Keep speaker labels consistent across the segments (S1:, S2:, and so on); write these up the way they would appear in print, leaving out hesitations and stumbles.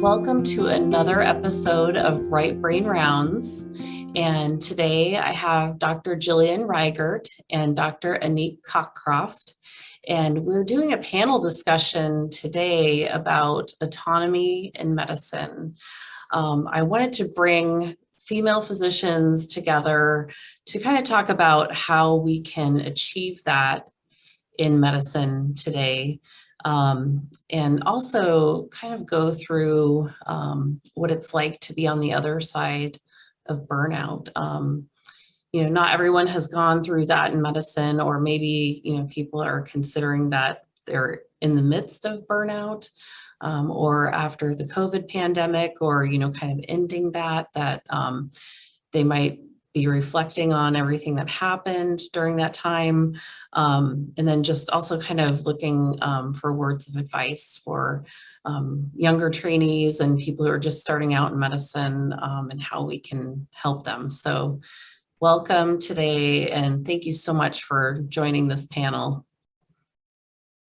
S1: Welcome to another episode of Right Brain Rounds. And today I have Dr. Jillian Rigert and Dr. Anik Cockroft. And we're doing a panel discussion today about autonomy in medicine. I wanted to bring female physicians together to kind of talk about how we can achieve that in medicine today. And also kind of go through what it's like to be on the other side of burnout. Not everyone has gone through that in medicine, or maybe, people are considering that they're in the midst of burnout, or after the COVID pandemic, or, kind of ending that they might be reflecting on everything that happened during that time. And then just also kind of looking for words of advice for younger trainees and people who are just starting out in medicine, and how we can help them. So welcome today, and thank you so much for joining this panel.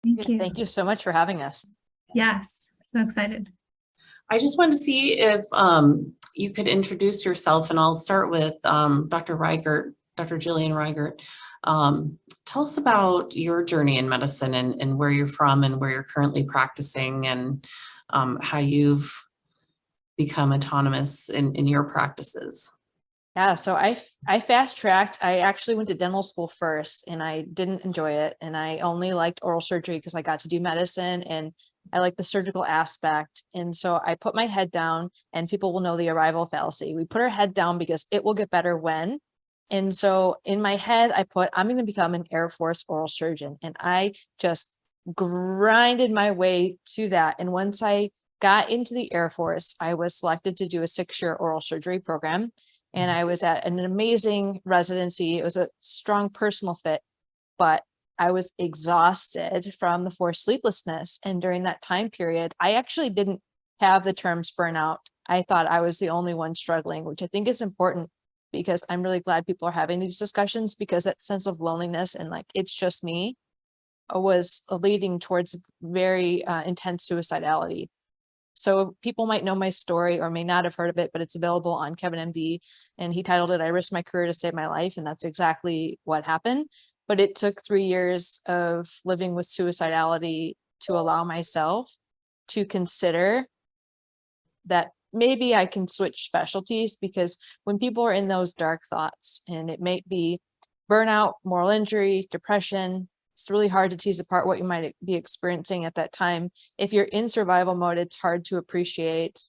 S2: Thank you.
S3: Thank you so much for having us.
S2: Yes, so excited.
S1: I just wanted to see if you could introduce yourself, and I'll start with Dr. Rigert, Dr. Jillian Rigert. Tell us about your journey in medicine and where you're from and where you're currently practicing, and how you've become autonomous in your practices.
S3: Yeah, so I fast tracked. I actually went to dental school first, and I didn't enjoy it. And I only liked oral surgery because I got to do medicine and I like the surgical aspect. And so I put my head down, and people will know the arrival fallacy. We put our head down because it will get better when. And so in my head, I put, I'm going to become an Air Force oral surgeon. And I just grinded my way to that. And once I got into the Air Force, I was selected to do a 6-year oral surgery program. And I was at an amazing residency. It was a strong personal fit, but I was exhausted from the forced sleeplessness. And during that time period, I actually didn't have the terms burnout. I thought I was the only one struggling, which I think is important, because I'm really glad people are having these discussions, because that sense of loneliness and like, it's just me, was leading towards very intense suicidality. So people might know my story or may not have heard of it, but it's available on Kevin MD, and he titled it, "I Risked My Career to Save My Life." And that's exactly what happened. But it took 3 years of living with suicidality to allow myself to consider that maybe I can switch specialties, because when people are in those dark thoughts, and it may be burnout, moral injury, depression, it's really hard to tease apart what you might be experiencing at that time. If you're in survival mode, it's hard to appreciate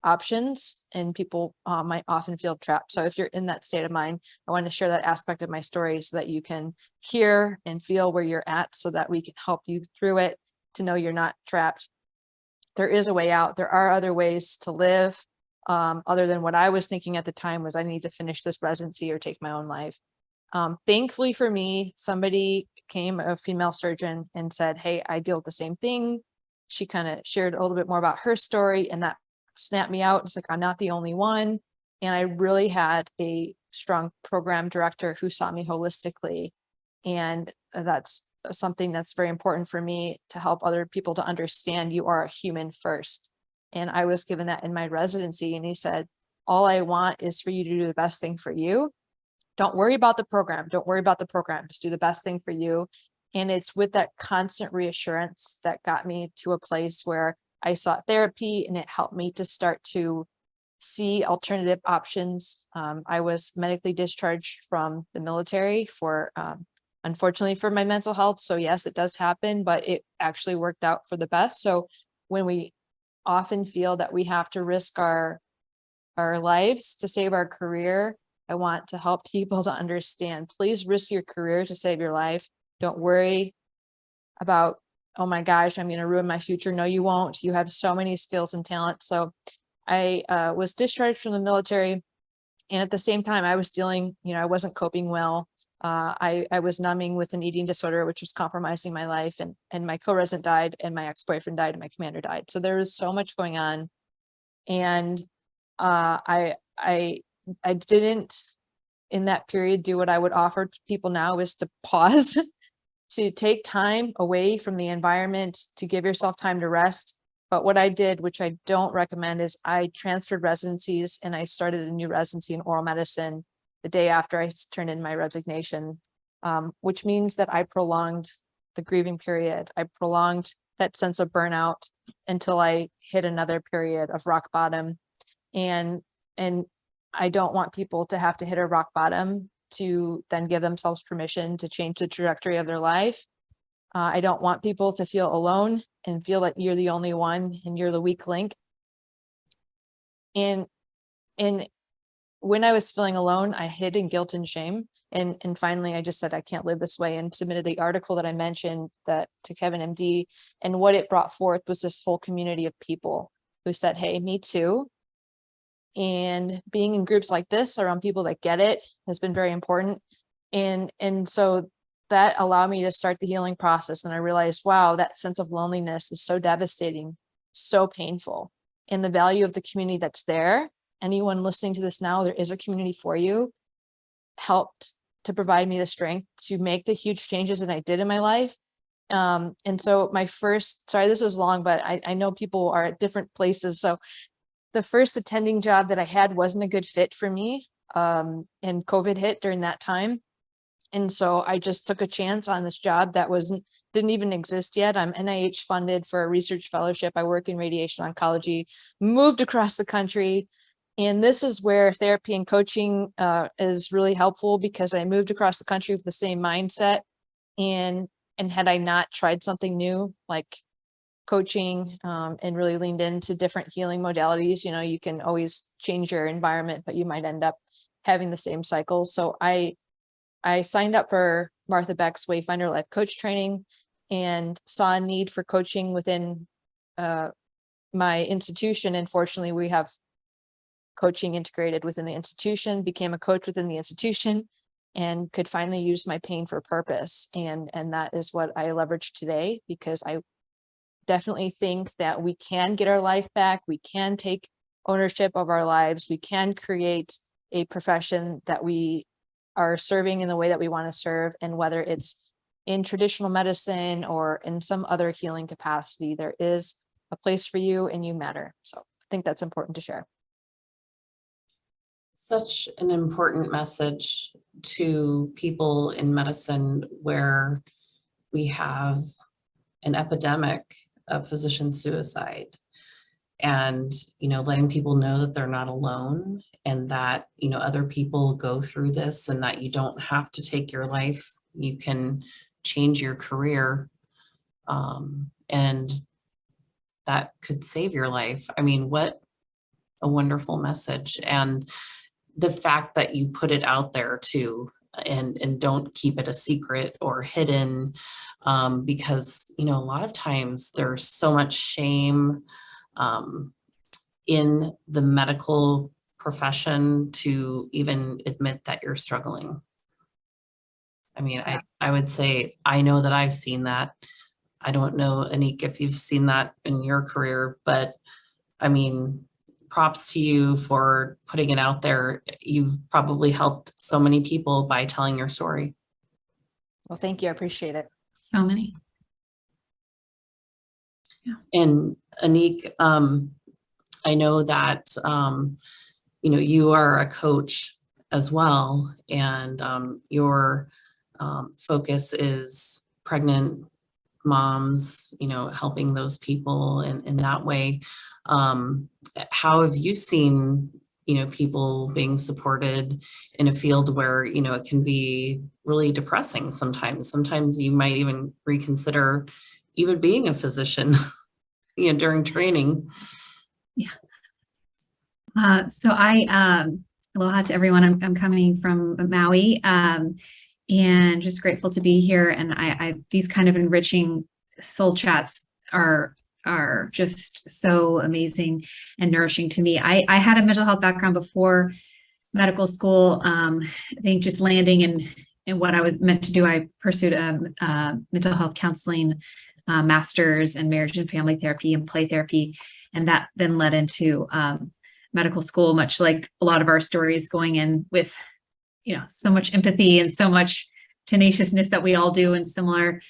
S3: options, and people might often feel trapped. So if you're in that state of mind, I want to share that aspect of my story so that you can hear and feel where you're at, so that we can help you through it, to know you're not trapped. There is a way out. There are other ways to live, other than what I was thinking at the time was I need to finish this residency or take my own life. Thankfully for me, somebody came, a female surgeon, and said, "Hey, I deal with the same thing." She kind of shared a little bit more about her story, and that snapped me out. It's like, I'm not the only one. And I really had a strong program director who saw me holistically. And that's something that's very important for me, to help other people to understand you are a human first. And I was given that in my residency. And he said, all I want is for you to do the best thing for you. Don't worry about the program. Don't worry about the program. Just do the best thing for you. And it's with that constant reassurance that got me to a place where I sought therapy, and it helped me to start to see alternative options. I was medically discharged from the military for, unfortunately, for my mental health. So yes, it does happen, but it actually worked out for the best. So when we often feel that we have to risk our lives to save our career, I want to help people to understand, please risk your career to save your life. Don't worry about, oh my gosh, I'm going to ruin my future. No, you won't. You have so many skills and talents. So I was discharged from the military. And at the same time, I was dealing, I wasn't coping well. I was numbing with an eating disorder, which was compromising my life. And my co-resident died, and my ex-boyfriend died, and my commander died. So there was so much going on. And I didn't, in that period, do what I would offer to people now, is to pause, to take time away from the environment, to give yourself time to rest, But what I did, which I don't recommend, is I transferred residencies and I started a new residency in oral medicine the day after I turned in my resignation, which means that I prolonged the grieving period. I prolonged that sense of burnout until I hit another period of rock bottom. And I don't want people to have to hit a rock bottom to then give themselves permission to change the trajectory of their life. I don't want people to feel alone and feel like you're the only one and you're the weak link. And when I was feeling alone, I hid in guilt and shame. And finally, I just said, I can't live this way, and submitted the article that I mentioned that to Kevin MD. And what it brought forth was this whole community of people who said, hey, me too. And being in groups like this around people that get it has been very important. And so that allowed me to start the healing process. And I realized, wow, that sense of loneliness is so devastating, so painful. And the value of the community that's there, anyone listening to this now, there is a community for you, helped to provide me the strength to make the huge changes that I did in my life. And so my first, sorry, this is long, but I know people are at different places. So the first attending job that I had wasn't a good fit for me. And COVID hit during that time. And so I just took a chance on this job that didn't even exist yet. I'm NIH funded for a research fellowship. I work in radiation oncology, moved across the country. And this is where therapy and coaching is really helpful, because I moved across the country with the same mindset. And had I not tried something new, like coaching, and really leaned into different healing modalities, you can always change your environment, but you might end up having the same cycle. So I signed up for Martha Beck's Wayfinder Life Coach training and saw a need for coaching within my institution. And fortunately, we have coaching integrated within the institution, became a coach within the institution, and could finally use my pain for purpose. And that is what I leverage today, because I definitely think that we can get our life back. We can take ownership of our lives. We can create a profession that we are serving in the way that we want to serve. And whether it's in traditional medicine or in some other healing capacity, there is a place for you and you matter. So I think that's important to share.
S1: Such an important message to people in medicine, where we have an epidemic of physician suicide, and letting people know that they're not alone, and that other people go through this, and that you don't have to take your life. You can change your career, and that could save your life. I mean, what a wonderful message. And the fact that you put it out there too, and don't keep it a secret or hidden, because a lot of times there's so much shame in the medical profession to even admit that you're struggling. I mean, I would say, I know that I've seen that. I don't know, Anik, if you've seen that in your career, but I mean, props to you for putting it out there. You've probably helped so many people by telling your story.
S3: Well, thank you. I appreciate it.
S2: So many.
S1: Yeah. And Anik, I know that, you are a coach as well, and your focus is pregnant moms, helping those people in that way. How have you seen, people being supported in a field where, it can be really depressing sometimes? Sometimes you might even reconsider even being a physician, during training.
S2: Yeah. So aloha to everyone. I'm coming from Maui, and just grateful to be here. And I these kind of enriching soul chats are just so amazing and nourishing to me. I had a mental health background before medical school. I think just landing in what I was meant to do, I pursued a mental health counseling master's in marriage and family therapy and play therapy. And that then led into medical school, much like a lot of our stories, going in with, so much empathy and so much tenaciousness that we all do, and similar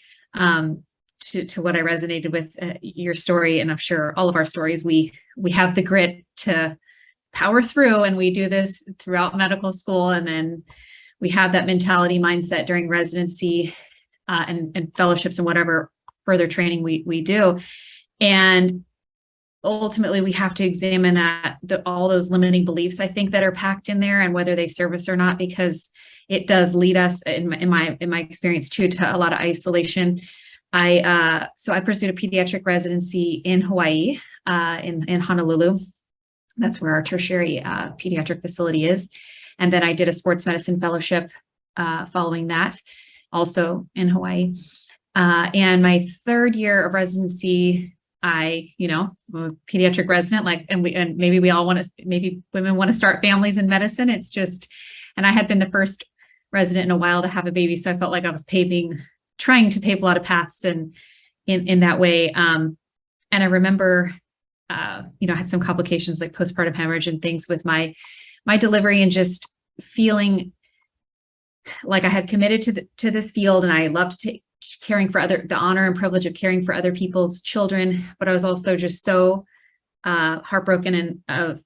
S2: to what I resonated with your story, and I'm sure all of our stories, we have the grit to power through, and we do this throughout medical school, and then we have that mentality mindset during residency and fellowships and whatever further training we do. And ultimately, we have to examine all those limiting beliefs, I think, that are packed in there, and whether they serve us or not, because it does lead us, in my experience too, to a lot of isolation. So I pursued a pediatric residency in Hawaii, in Honolulu. That's where our tertiary pediatric facility is. And then I did a sports medicine fellowship following that, also in Hawaii. And my third year of residency, I'm a pediatric resident, and maybe maybe women want to start families in medicine. It's just, and I had been the first resident in a while to have a baby. So I felt like I was trying to pave a lot of paths in that way. And I remember, I had some complications like postpartum hemorrhage and things with my delivery, and just feeling like I had committed to this field, and I loved caring for the honor and privilege of caring for other people's children. But I was also just so heartbroken of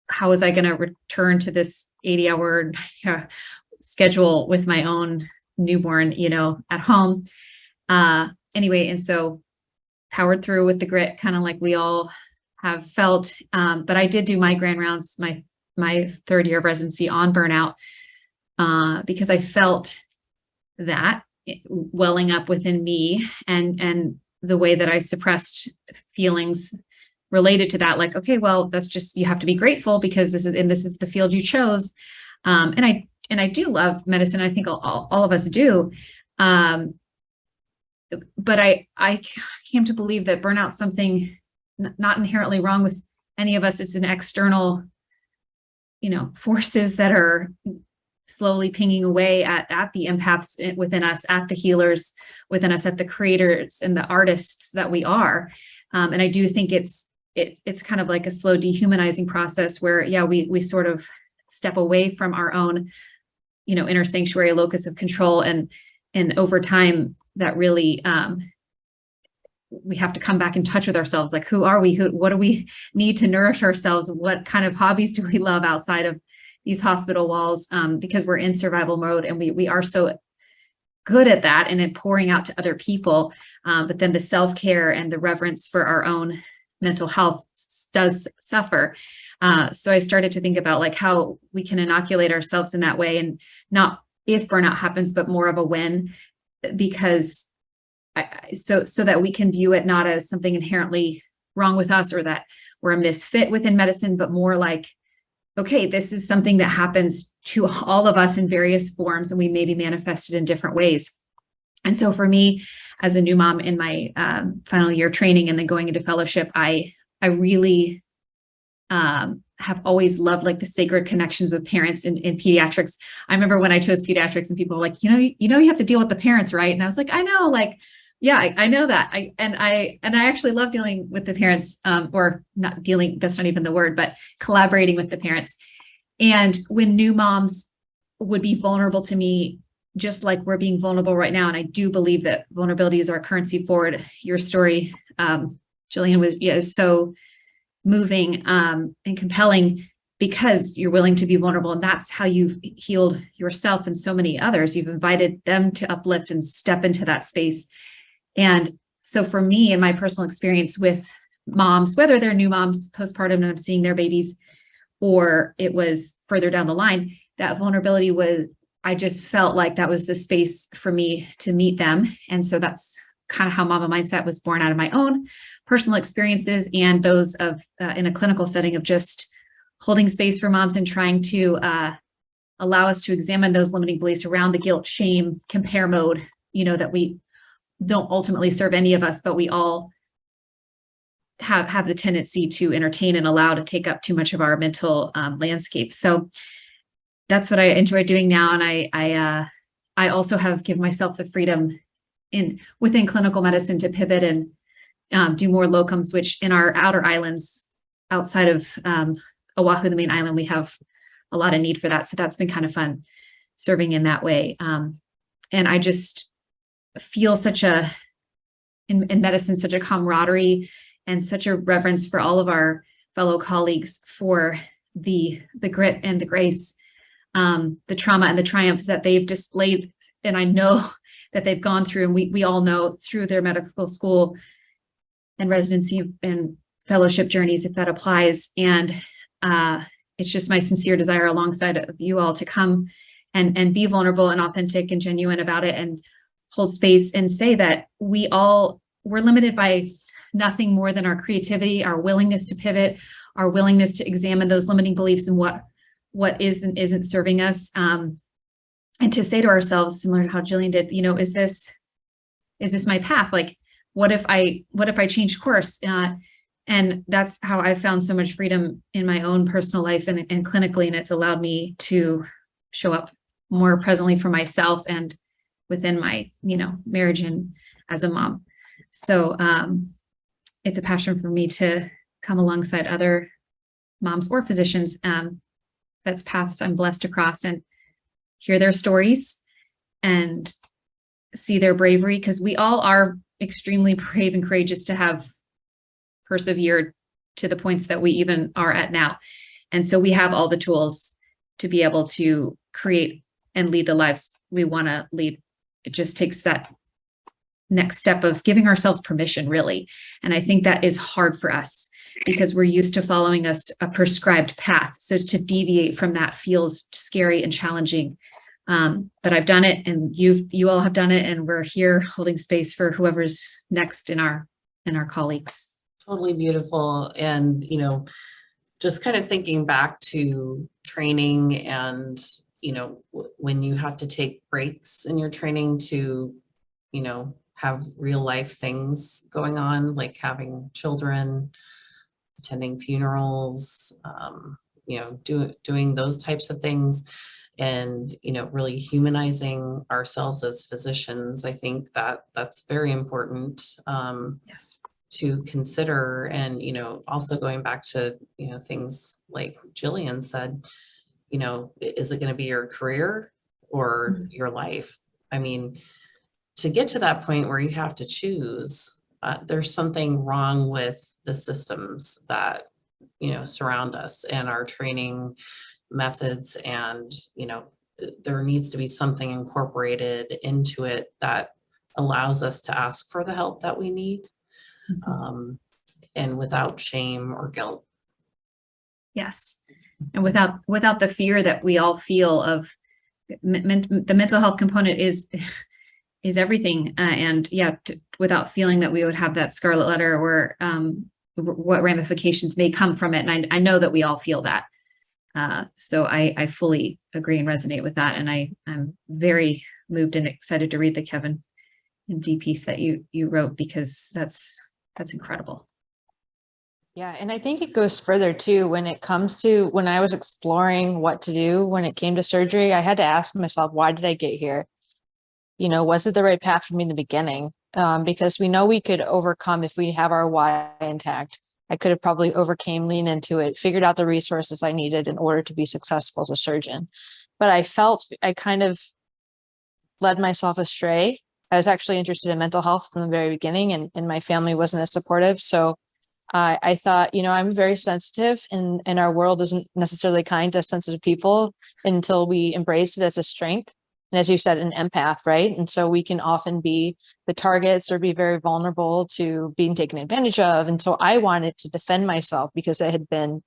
S2: how was I going to return to this 80-hour schedule with my own newborn, at home. Anyway, and so powered through with the grit, kind of like we all have felt. But I did do my grand rounds, my third year of residency, on burnout, because I felt that welling up within me, and the way that I suppressed feelings related to that. Like, okay, well, that's just, you have to be grateful because this is the field you chose. And I do love medicine. I think all of us do. But I came to believe that burnout's something not inherently wrong with any of us. It's an external, forces that are slowly pinging away at the empaths within us, at the healers within us, at the creators and the artists that we are. And I do think it's kind of like a slow dehumanizing process where, we sort of step away from our own, inner sanctuary, locus of control. And over time that really, we have to come back in touch with ourselves. Like, who are we? What do we need to nourish ourselves? What kind of hobbies do we love outside of these hospital walls? Because we're in survival mode, and we are so good at that and at pouring out to other people. But then the self-care and the reverence for our own mental health does suffer. So I started to think about like how we can inoculate ourselves in that way, and not if burnout happens, but more of a when, because so that we can view it not as something inherently wrong with us, or that we're a misfit within medicine, but more like, okay, this is something that happens to all of us in various forms, and we may be manifested in different ways. And so for me, as a new mom in my final year training and then going into fellowship, I really have always loved like the sacred connections with parents in pediatrics. I remember when I chose pediatrics and people were like, you have to deal with the parents, right? And I was like, I know, like, yeah, I know that. I actually love dealing with the parents, or not dealing, that's not even the word, but collaborating with the parents. And when new moms would be vulnerable to me, just like we're being vulnerable right now. And I do believe that vulnerability is our currency forward. Your story, Jillian, is so moving and compelling, because you're willing to be vulnerable. And that's how you've healed yourself and so many others. You've invited them to uplift and step into that space. And so for me, in my personal experience with moms, whether they're new moms postpartum and I'm seeing their babies, or it was further down the line, that vulnerability was, I just felt like that was the space for me to meet them. And so that's kind of how Mama Mindset was born, out of my own personal experiences and those of in a clinical setting, of just holding space for moms and trying to allow us to examine those limiting beliefs around the guilt, shame, compare mode, that we don't ultimately serve any of us, but we all have the tendency to entertain and allow to take up too much of our mental landscape. So that's what I enjoy doing now. And I also have given myself the freedom within clinical medicine to pivot and do more locums, which in our outer islands outside of Oahu, the main island, we have a lot of need for that. So that's been kind of fun serving in that way. And I just feel such a in medicine, such a camaraderie and such a reverence for all of our fellow colleagues for the grit and the grace, the trauma and the triumph that they've displayed. And I know that they've gone through, and we all know through their medical school and residency and fellowship journeys, if that applies. And it's just my sincere desire alongside of you all to come and be vulnerable and authentic and genuine about it, and hold space and say that we're limited by nothing more than our creativity, our willingness to pivot, our willingness to examine those limiting beliefs and what is and isn't serving us. And to say to ourselves, similar to how Jillian did, is this my path? Like, what if I change course? And that's how I found so much freedom in my own personal life and clinically. And it's allowed me to show up more presently for myself and within my, marriage and as a mom. So it's a passion for me to come alongside other moms or physicians. That's paths I'm blessed to cross, and hear their stories and see their bravery, because we all are extremely brave and courageous to have persevered to the points that we even are at now. And so we have all the tools to be able to create and lead the lives we want to lead. It just takes that next step of giving ourselves permission, really. And I think that is hard for us because we're used to following a prescribed path. So to deviate from that feels scary and challenging. But I've done it, and you all have done it, and we're here holding space for whoever's next in our colleagues.
S1: Totally beautiful. And, just kind of thinking back to training and, when you have to take breaks in your training to, have real life things going on, like having children, attending funerals, doing those types of things, and, really humanizing ourselves as physicians. I think that that's very important.
S2: Yes.
S1: To consider. And, also going back to, things like Jillian said, is it going to be your career or your life? I mean, to get to that point where you have to choose, there's something wrong with the systems that, surround us and our training methods. And, there needs to be something incorporated into it that allows us to ask for the help that we need. And without shame or guilt.
S2: Yes. And without the fear that we all feel of the mental health component is everything. Without feeling that we would have that scarlet letter or what ramifications may come from it. And I know that we all feel that. So I fully agree and resonate with that. And I'm very moved and excited to read the Kevin and Dee piece that you wrote, because that's incredible.
S3: Yeah. And I think it goes further too, when it comes to when I was exploring what to do when it came to surgery, I had to ask myself, why did I get here? Was it the right path for me in the beginning? Because we know we could overcome if we have our why intact. I could have probably leaned into it, figured out the resources I needed in order to be successful as a surgeon. But I felt I kind of led myself astray. I was actually interested in mental health from the very beginning, and my family wasn't as supportive. So I thought, I'm very sensitive, and our world isn't necessarily kind to sensitive people until we embrace it as a strength. And as you said, an empath, right? And so we can often be the targets or be very vulnerable to being taken advantage of. And so I wanted to defend myself because I had been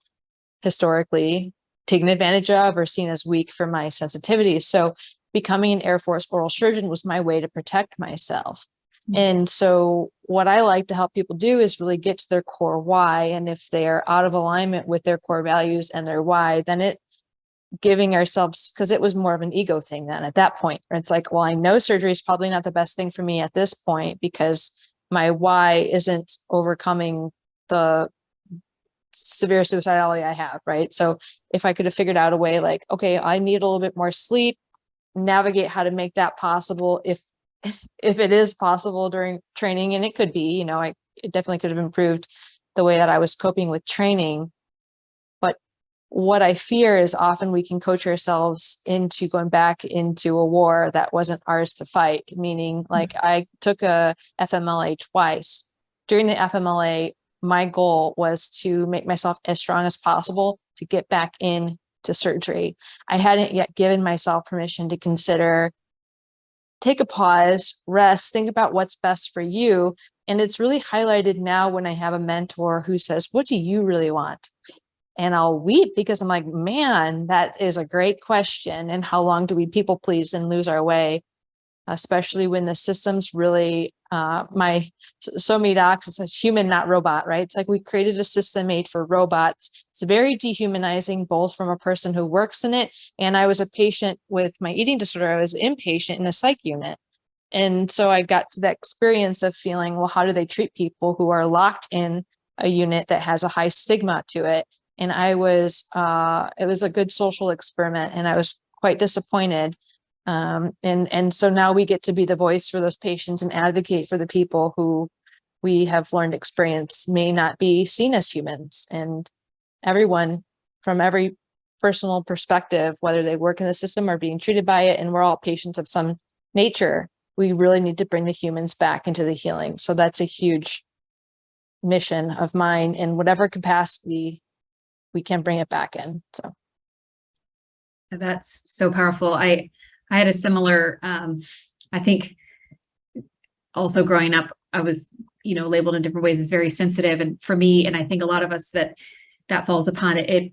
S3: historically taken advantage of or seen as weak for my sensitivities. So becoming an Air Force oral surgeon was my way to protect myself. And so what I like to help people do is really get to their core why. And if they're out of alignment with their core values and their why, then giving ourselves, because it was more of an ego thing then at that point, where it's like, well, I know surgery is probably not the best thing for me at this point because my why isn't overcoming the severe suicidality I have, right? So if I could have figured out a way like, okay, I need a little bit more sleep, navigate how to make that possible if it is possible during training, and it could be, it definitely could have improved the way that I was coping with training. But what I fear is often we can coach ourselves into going back into a war that wasn't ours to fight, meaning like I took a FMLA twice. During the FMLA, my goal was to make myself as strong as possible to get back in to surgery. I hadn't yet given myself permission to consider, take a pause, rest, think about what's best for you. And it's really highlighted now when I have a mentor who says, what do you really want? And I'll weep because I'm like, man, that is a great question. And how long do we people please and lose our way? Especially when the system's really, so many docs, it says human, not robot, right? It's like we created a system made for robots. It's very dehumanizing, both from a person who works in it. And I was a patient with my eating disorder. I was inpatient in a psych unit. And so I got to that experience of feeling, well, how do they treat people who are locked in a unit that has a high stigma to it? And it was a good social experiment, and I was quite disappointed. And so now we get to be the voice for those patients and advocate for the people who we have learned experience may not be seen as humans. And everyone from every personal perspective, whether they work in the system or being treated by it, and we're all patients of some nature, we really need to bring the humans back into the healing. So that's a huge mission of mine in whatever capacity we can bring it back in. So
S2: that's so powerful. I had a similar, I think also growing up, I was, labeled in different ways as very sensitive. And for me, and I think a lot of us that falls upon it,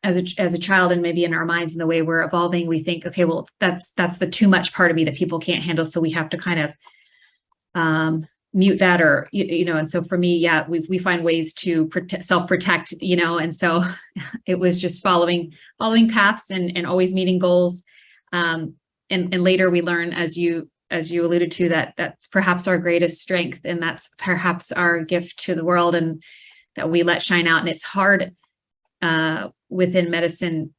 S2: as a child, and maybe in our minds and the way we're evolving, we think, okay, well, that's the too much part of me that people can't handle. So we have to kind of, mute that, or, and so for me, yeah, we find ways to self-protect, and so it was just following paths and always meeting goals. And later we learn, as you alluded to, that's perhaps our greatest strength, and that's perhaps our gift to the world, and that we let shine out. And it's hard within medicine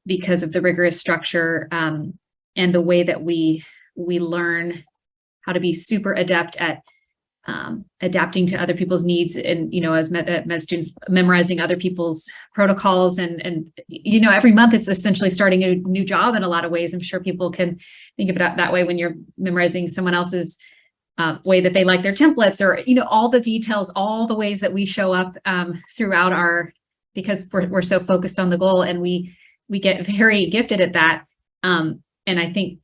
S2: because of the rigorous structure and the way that we learn how to be super adept at adapting to other people's needs, and as med students, memorizing other people's protocols, and every month it's essentially starting a new job in a lot of ways. I'm sure people can think of it that way when you're memorizing someone else's way that they like their templates, or all the details, all the ways that we show up throughout because we're so focused on the goal, and we get very gifted at that. And I think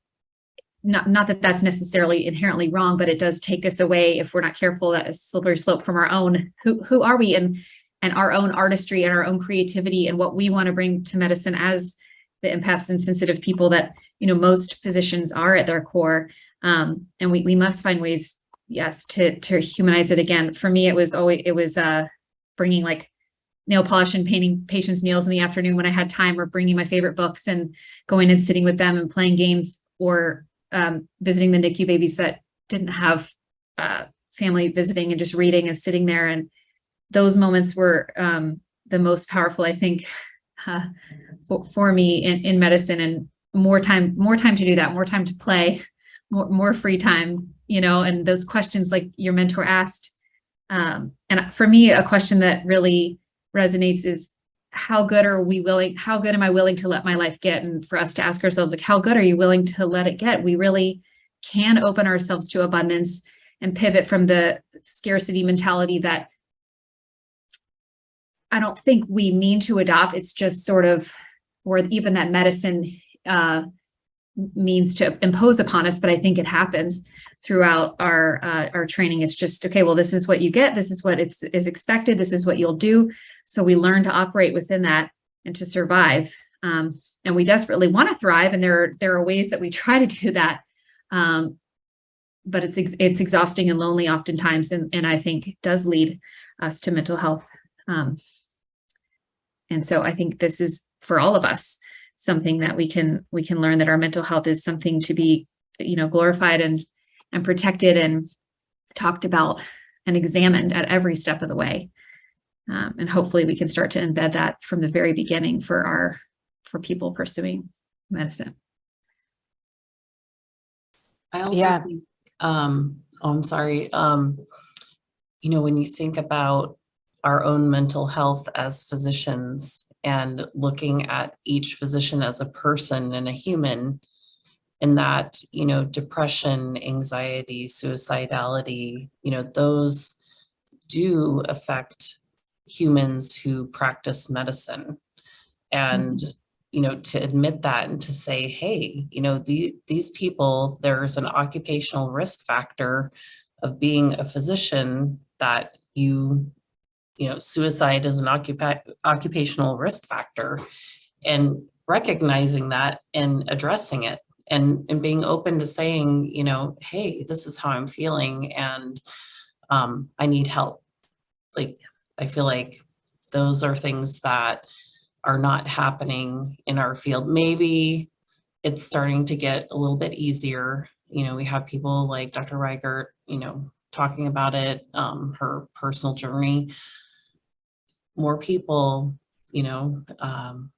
S2: not that that's necessarily inherently wrong, but it does take us away, if we're not careful, that a slippery slope from our own, who are we, and our own artistry and our own creativity and what we want to bring to medicine as the empaths and sensitive people that, most physicians are at their core. And we must find ways, yes, to humanize it again. For me, it was bringing like nail polish and painting patients' nails in the afternoon when I had time, or bringing my favorite books and going and sitting with them and playing games, or visiting the NICU babies that didn't have family visiting, and just reading and sitting there. And those moments were the most powerful, I think, for me in medicine. And more time to do that, more time to play, more free time, and those questions like your mentor asked. And for me, a question that really resonates is, how good am I willing to let my life get? And for us to ask ourselves, like, how good are you willing to let it get? We really can open ourselves to abundance and pivot from the scarcity mentality that I don't think we mean to adopt. It's just sort of, or even that medicine means to impose upon us, but I think it happens throughout our training. It's just, okay, well, this is what you get. This is what is expected. This is what you'll do. So we learn to operate within that and to survive. And we desperately want to thrive. And there are ways that we try to do that. But it's exhausting and lonely oftentimes. And I think does lead us to mental health. And so I think this is, for all of us, something that we can learn, that our mental health is something to be, glorified and protected and talked about and examined at every step of the way. And hopefully we can start to embed that from the very beginning for people pursuing medicine.
S1: I also think, I'm sorry. When you think about our own mental health as physicians and looking at each physician as a person and a human, and that, depression, anxiety, suicidality, those do affect humans who practice medicine. And, to admit that and to say, hey, these people, there's an occupational risk factor of being a physician that suicide is an occupational risk factor, and recognizing that and addressing it, and being open to saying, hey, this is how I'm feeling, and I need help. Like, I feel like those are things that are not happening in our field. Maybe it's starting to get a little bit easier. We have people like Dr. Rigert, talking about it, her personal journey. More people,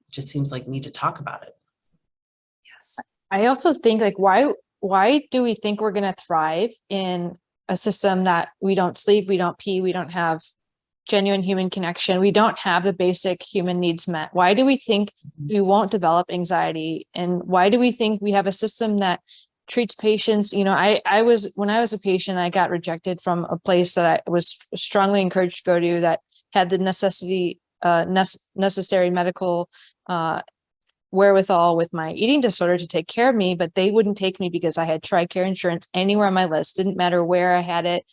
S1: just seems like need to talk about it. Yes.
S3: I also think, like, why do we think we're going to thrive in a system that we don't sleep, we don't pee, we don't have genuine human connection, we don't have the basic human needs met? Why do we think we won't develop anxiety? And why do we think we have a system that treats patients? When I was a patient, I got rejected from a place that I was strongly encouraged to go to that had the necessary medical wherewithal with my eating disorder to take care of me, but they wouldn't take me because I had TRICARE insurance anywhere on my list. Didn't matter where I had it.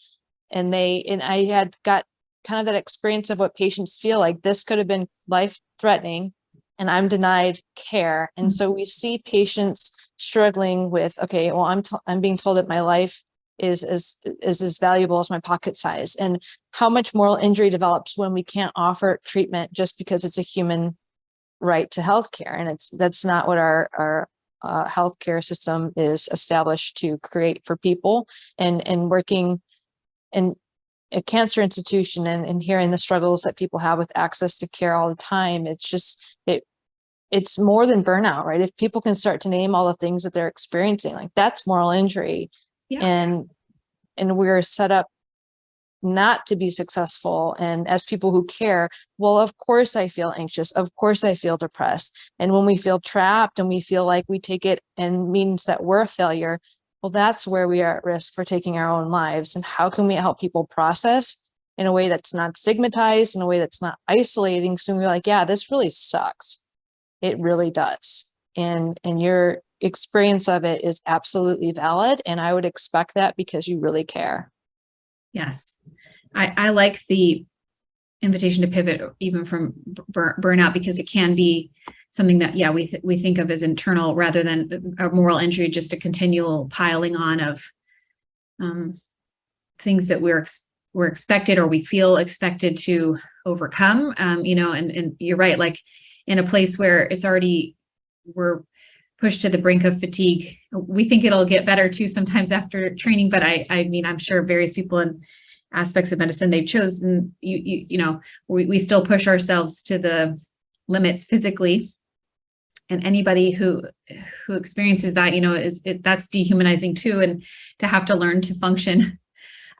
S3: And I had got kind of that experience of what patients feel like. This could have been life-threatening, and I'm denied care. And so we see patients struggling with, okay, well, I'm being told that my life is as valuable as my pocket size, and how much moral injury develops when we can't offer treatment just because it's a human right to healthcare. And that's not what our healthcare system is established to create for people. And working in a cancer institution and hearing the struggles that people have with access to care all the time, it's more than burnout, right? If people can start to name all the things that they're experiencing, like, that's moral injury. Yeah. And we're set up not to be successful. And as people who care, well, of course I feel anxious. Of course I feel depressed. And when we feel trapped and we feel like we take it and means that we're a failure, well, that's where we are at risk for taking our own lives. And how can we help people process in a way that's not stigmatized, in a way that's not isolating? So we're like, yeah, this really sucks. It really does. And your experience of it is absolutely valid. And I would expect that because you really care.
S2: Yes. I like the invitation to pivot even from burnout, because it can be something that, we think of as internal rather than a moral injury, just a continual piling on of things that we're expected or we feel expected to overcome. And you're right, like, in a place where we're pushed to the brink of fatigue. We think it'll get better too sometimes after training, but I mean, I'm sure various people in aspects of medicine they've chosen, we still push ourselves to the limits physically. And anybody who experiences that, that's dehumanizing too. And to have to learn to function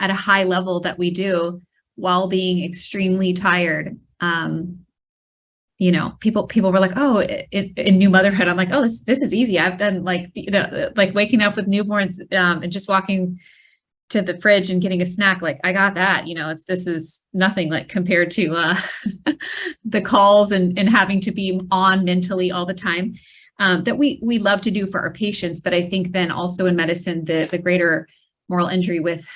S2: at a high level that we do while being extremely tired. People were like, oh, in new motherhood, I'm like, oh, this is easy. I've done like waking up with newborns and just walking to the fridge and getting a snack. Like, I got that, this is nothing like compared to the calls and having to be on mentally all the time that we love to do for our patients. But I think then also in medicine, the greater moral injury with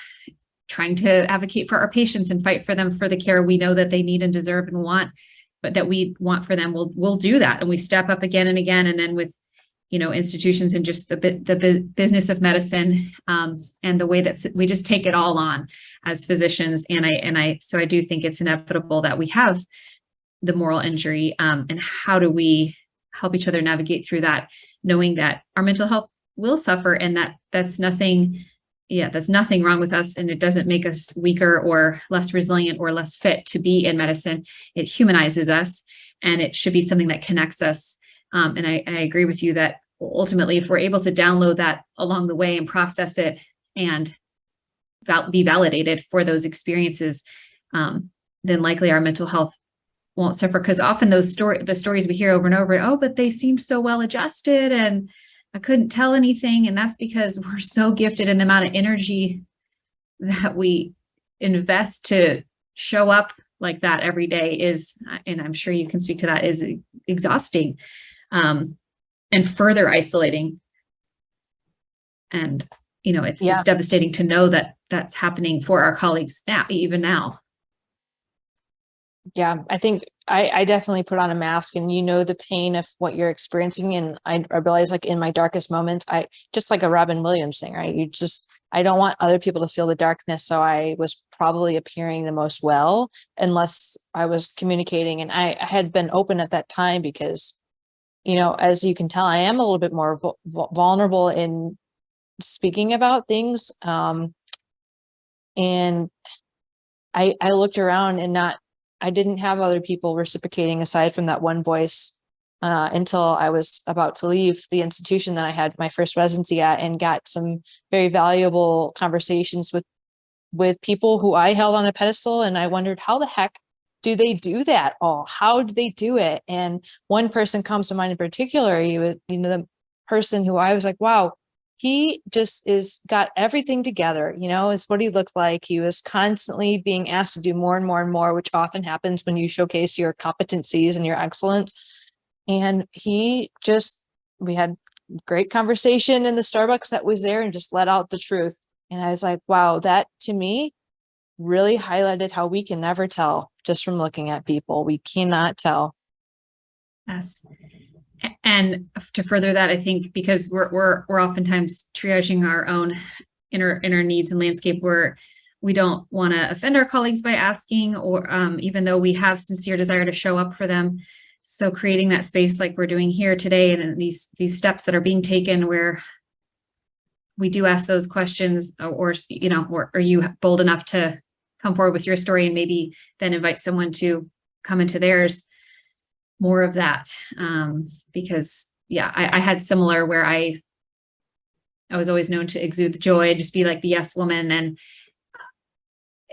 S2: trying to advocate for our patients and fight for them for the care we know that they need and deserve and want, but that we want for them, we'll do that. And we step up again and again. And then with, institutions and just the business of medicine and the way that we just take it all on as physicians. So I do think it's inevitable that we have the moral injury, and how do we help each other navigate through that, knowing that our mental health will suffer, and that's nothing wrong with us, and it doesn't make us weaker or less resilient or less fit to be in medicine. It humanizes us, and it should be something that connects us. And I agree with you that ultimately, if we're able to download that along the way and process it and be validated for those experiences, then likely our mental health won't suffer. Because often the stories we hear over and over, oh, but they seemed so well adjusted and I couldn't tell anything. And that's because we're so gifted in the amount of energy that we invest to show up like that every day is, and I'm sure you can speak to that, is exhausting, and further isolating. And, it's devastating to know that that's happening for our colleagues now, even now.
S3: Yeah, I think I definitely put on a mask, and the pain of what you're experiencing. And I realize, like, in my darkest moments, I just, like a Robin Williams thing, right? I don't want other people to feel the darkness. So I was probably appearing the most well, unless I was communicating. And I had been open at that time because, as you can tell, I am a little bit more vulnerable in speaking about things. And I looked around and I didn't have other people reciprocating aside from that one voice until I was about to leave the institution that I had my first residency at, and got some very valuable conversations with people who I held on a pedestal. And I wondered, how the heck do they do that all? How do they do it? And one person comes to mind in particular. He was, the person who I was like, wow, he just got everything together, is what he looked like. He was constantly being asked to do more and more and more, which often happens when you showcase your competencies and your excellence. And we had great conversation in the Starbucks that was there, and just let out the truth. And I was like, wow, that to me really highlighted how we can never tell just from looking at people. We cannot tell.
S2: Yes. And to further that, I think because we're oftentimes triaging our own inner needs and landscape, where we don't want to offend our colleagues by asking, or even though we have sincere desire to show up for them. So creating that space like we're doing here today, and these steps that are being taken where we do ask those questions, or are you bold enough to come forward with your story, and maybe then invite someone to come into theirs. More of that, because I had similar, where I was always known to exude the joy, just be like the yes woman,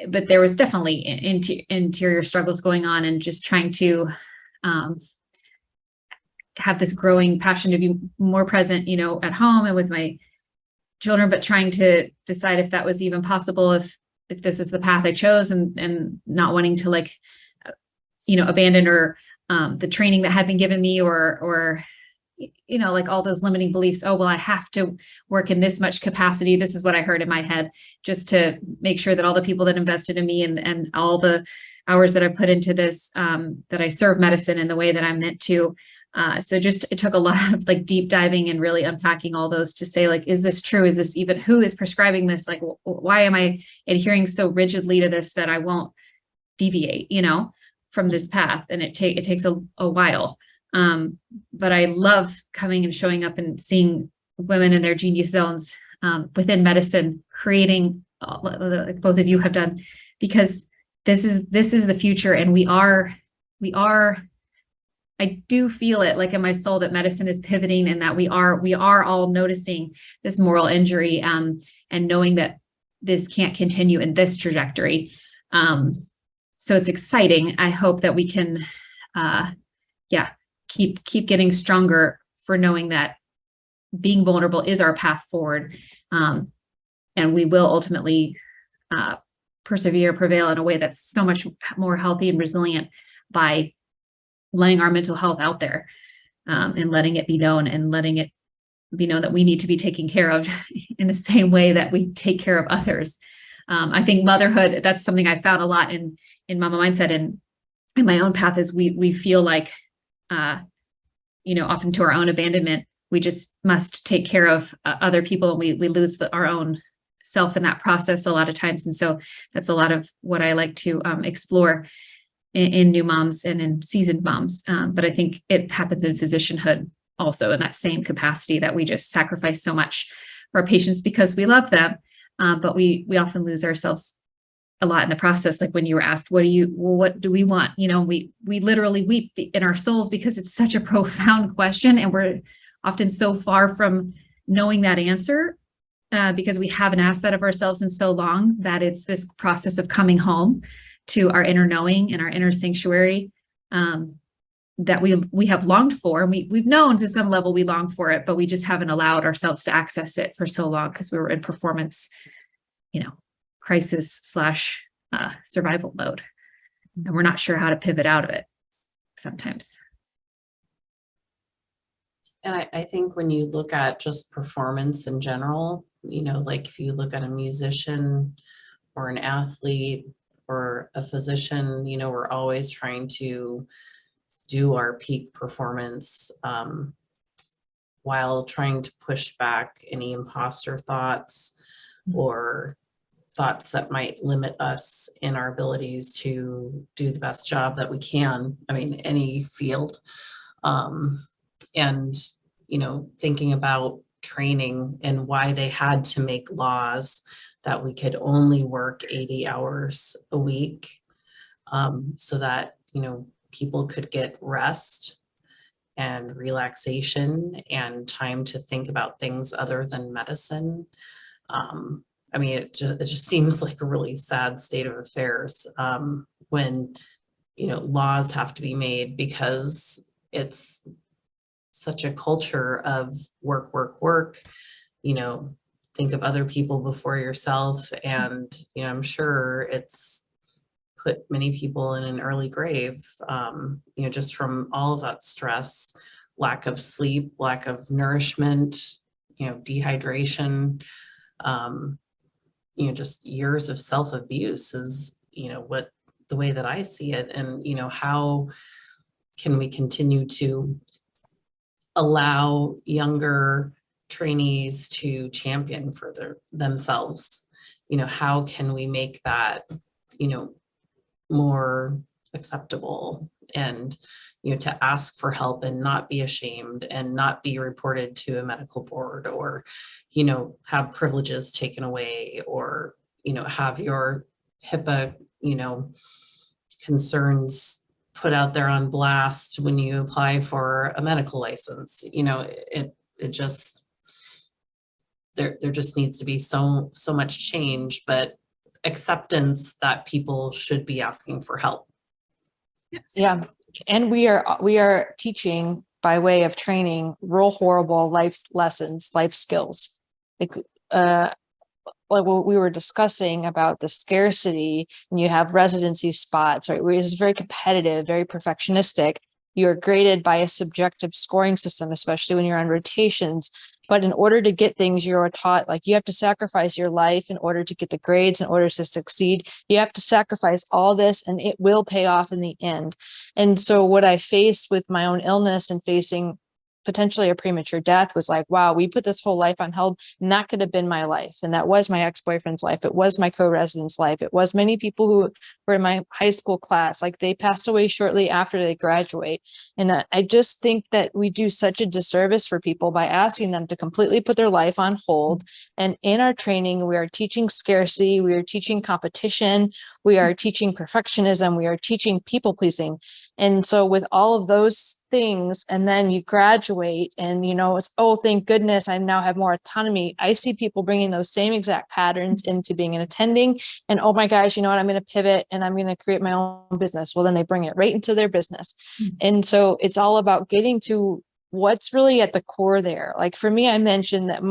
S2: but there was definitely interior struggles going on, and just trying to have this growing passion to be more present, at home and with my children, but trying to decide if that was even possible, if this is the path I chose, and not wanting to abandon or the training that had been given me, or like all those limiting beliefs. Oh, well, I have to work in this much capacity. This is what I heard in my head, just to make sure that all the people that invested in me and all the hours that I put into this, that I serve medicine in the way that I'm meant to. So it took a lot of deep diving and really unpacking all those to say, is this true? Is this even, who is prescribing this? Why am I adhering so rigidly to this that I won't deviate, from this path? And it takes a while. But I love coming and showing up and seeing women in their genius zones within medicine, creating, like both of you have done, because this is the future. And we are, I do feel it in my soul that medicine is pivoting, and that we are all noticing this moral injury, and knowing that this can't continue in this trajectory. So it's exciting. I hope that we can, keep getting stronger for knowing that being vulnerable is our path forward. And we will ultimately prevail in a way that's so much more healthy and resilient by laying our mental health out there, and letting it be known, and letting it be known that we need to be taken care of in the same way that we take care of others. I think motherhood, that's something I found a lot in Mama Mindset and in my own path, is we feel like, often to our own abandonment, we just must take care of other people, and we lose our own self in that process a lot of times. And so that's a lot of what I like to explore in new moms and in seasoned moms. But I think it happens in physicianhood also, in that same capacity, that we just sacrifice so much for our patients because we love them. But we often lose ourselves a lot in the process. Like when you were asked, what do we want? We literally weep in our souls because it's such a profound question. And we're often so far from knowing that answer because we haven't asked that of ourselves in so long, that it's this process of coming home to our inner knowing and our inner sanctuary that we have longed for. And we've known to some level we long for it, but we just haven't allowed ourselves to access it for so long because we were in performance, crisis / survival mode. And we're not sure how to pivot out of it sometimes.
S1: And I think when you look at just performance in general, like if you look at a musician or an athlete or a physician, we're always trying to do our peak performance while trying to push back any imposter thoughts or thoughts that might limit us in our abilities to do the best job that we can. I mean, any field. And, thinking about training and why they had to make laws that we could only work 80 hours a week so that, people could get rest and relaxation and time to think about things other than medicine. I mean, it just seems like a really sad state of affairs when, laws have to be made because it's such a culture of work, work, work, think of other people before yourself. And, I'm sure it's put many people in an early grave, just from all of that stress, lack of sleep, lack of nourishment, dehydration, just years of self-abuse is, what the way that I see it. And, how can we continue to allow younger trainees to champion for themselves? How can we make that, more acceptable and, to ask for help and not be ashamed and not be reported to a medical board or, have privileges taken away or, have your HIPAA, concerns put out there on blast when you apply for a medical license. It just, there just needs to be so much change, but acceptance that people should be asking for help.
S2: Yes.
S3: Yeah. And we are teaching by way of training real horrible life lessons, life skills. Like what we were discussing about the scarcity, and you have residency spots, right? Where it's very competitive, very perfectionistic. You're graded by a subjective scoring system, especially when you're on rotations. But in order to get things, you're taught like you have to sacrifice your life in order to get the grades, in order to succeed. You have to sacrifice all this and it will pay off in the end. And so what I faced with my own illness and facing potentially a premature death was like, wow, we put this whole life on hold, and that could have been my life. And that was my ex-boyfriend's life. It was my co-resident's life. It was many people who were in my high school class. Like they passed away shortly after they graduate. And I just think that we do such a disservice for people by asking them to completely put their life on hold. And in our training, we are teaching scarcity. We are teaching competition. We are teaching perfectionism. We are teaching people pleasing. And so with all of those things, and then you graduate and, it's, oh, thank goodness, I now have more autonomy. I see people bringing those same exact patterns into being an attending and, oh my gosh, you know what, I'm going to pivot and I'm going to create my own business. Well, then they bring it right into their business. And so it's all about getting to what's really at the core there. Like for me, I mentioned that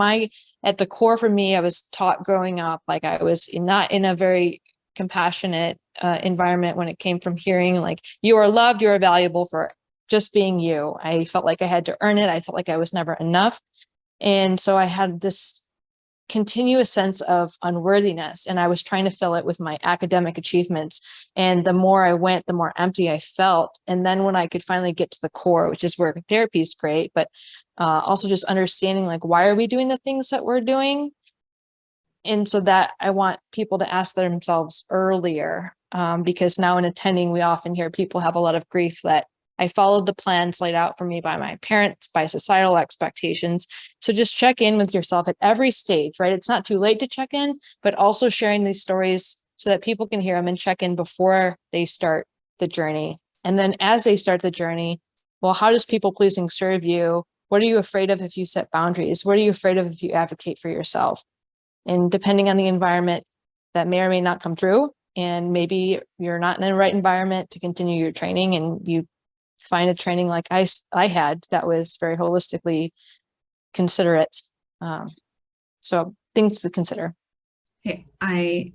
S3: at the core for me, I was taught growing up, like I was not in a very compassionate environment when it came from hearing like you are loved, you are valuable for just being you. I felt like I had to earn it. I felt like I was never enough. And so I had this continuous sense of unworthiness, and I was trying to fill it with my academic achievements. And the more I went, the more empty I felt. And then when I could finally get to the core, which is where therapy is great, but also just understanding like, why are we doing the things that we're doing? And so that I want people to ask themselves earlier, because now in attending, we often hear people have a lot of grief that I followed the plans laid out for me by my parents, by societal expectations. So just check in with yourself at every stage, right? It's not too late to check in, but also sharing these stories so that people can hear them and check in before they start the journey. And then as they start the journey, well, how does people pleasing serve you? What are you afraid of if you set boundaries? What are you afraid of if you advocate for yourself? And depending on the environment, that may or may not come true. and maybe you're not in the right environment to continue your training, and you find a training like I had that was very holistically considerate. So things to consider.
S2: Okay. I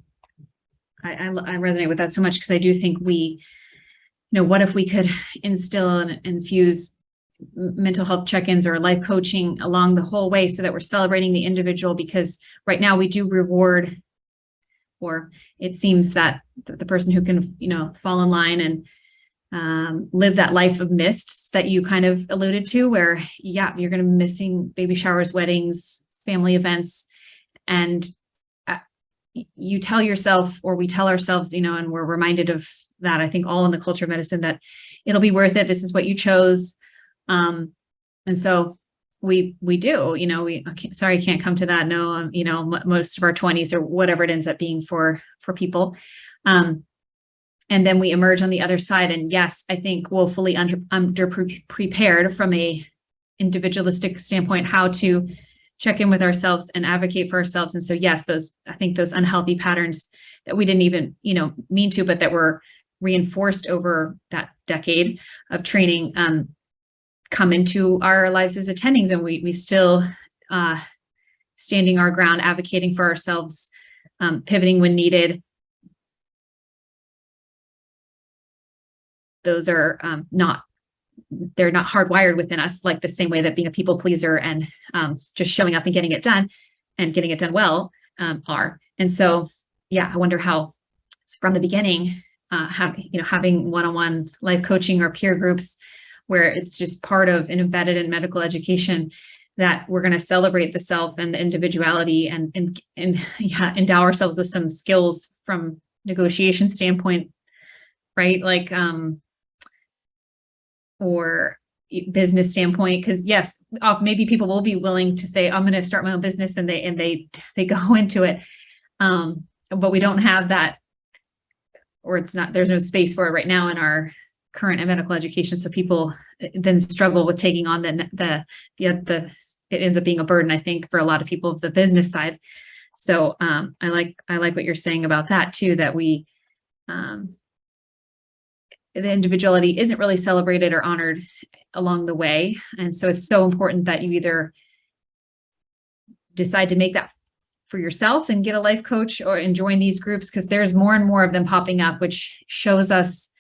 S2: resonate with that so much, because I do think what if we could instill and infuse mental health check-ins or life coaching along the whole way, so that we're celebrating the individual, because right now we do reward, or it seems that the person who can, fall in line and live that life of mists that you kind of alluded to, where, yeah, you're going to be missing baby showers, weddings, family events. And you tell yourself, or we tell ourselves, and we're reminded of that, I think, all in the culture of medicine, that it'll be worth it. This is what you chose. And so we do, sorry, I can't come to that. No, most of our 20s or whatever it ends up being for people. And then we emerge on the other side. And yes, I think woefully under prepared from a individualistic standpoint, how to check in with ourselves and advocate for ourselves. And so, yes, I think those unhealthy patterns that we didn't even, mean to, but that were reinforced over that decade of training, come into our lives as attendings, and we still standing our ground, advocating for ourselves, pivoting when needed. Those are they're not hardwired within us, like the same way that being a people pleaser and just showing up and getting it done well are. And so, yeah, I wonder how from the beginning, having one-on-one life coaching or peer groups, where it's just part of and embedded in medical education, that we're going to celebrate the self and the individuality and endow ourselves with some skills from negotiation standpoint, right? Like, or business standpoint, because yes, maybe people will be willing to say, I'm going to start my own business, and they go into it. But we don't have that, or there's no space for it right now in our current medical education. So people then struggle with taking on it ends up being a burden, I think, for a lot of people of the business side. So I like what you're saying about that too, that the individuality isn't really celebrated or honored along the way. And so it's so important that you either decide to make that for yourself and get a life coach, or join these groups, because there's more and more of them popping up, which shows us,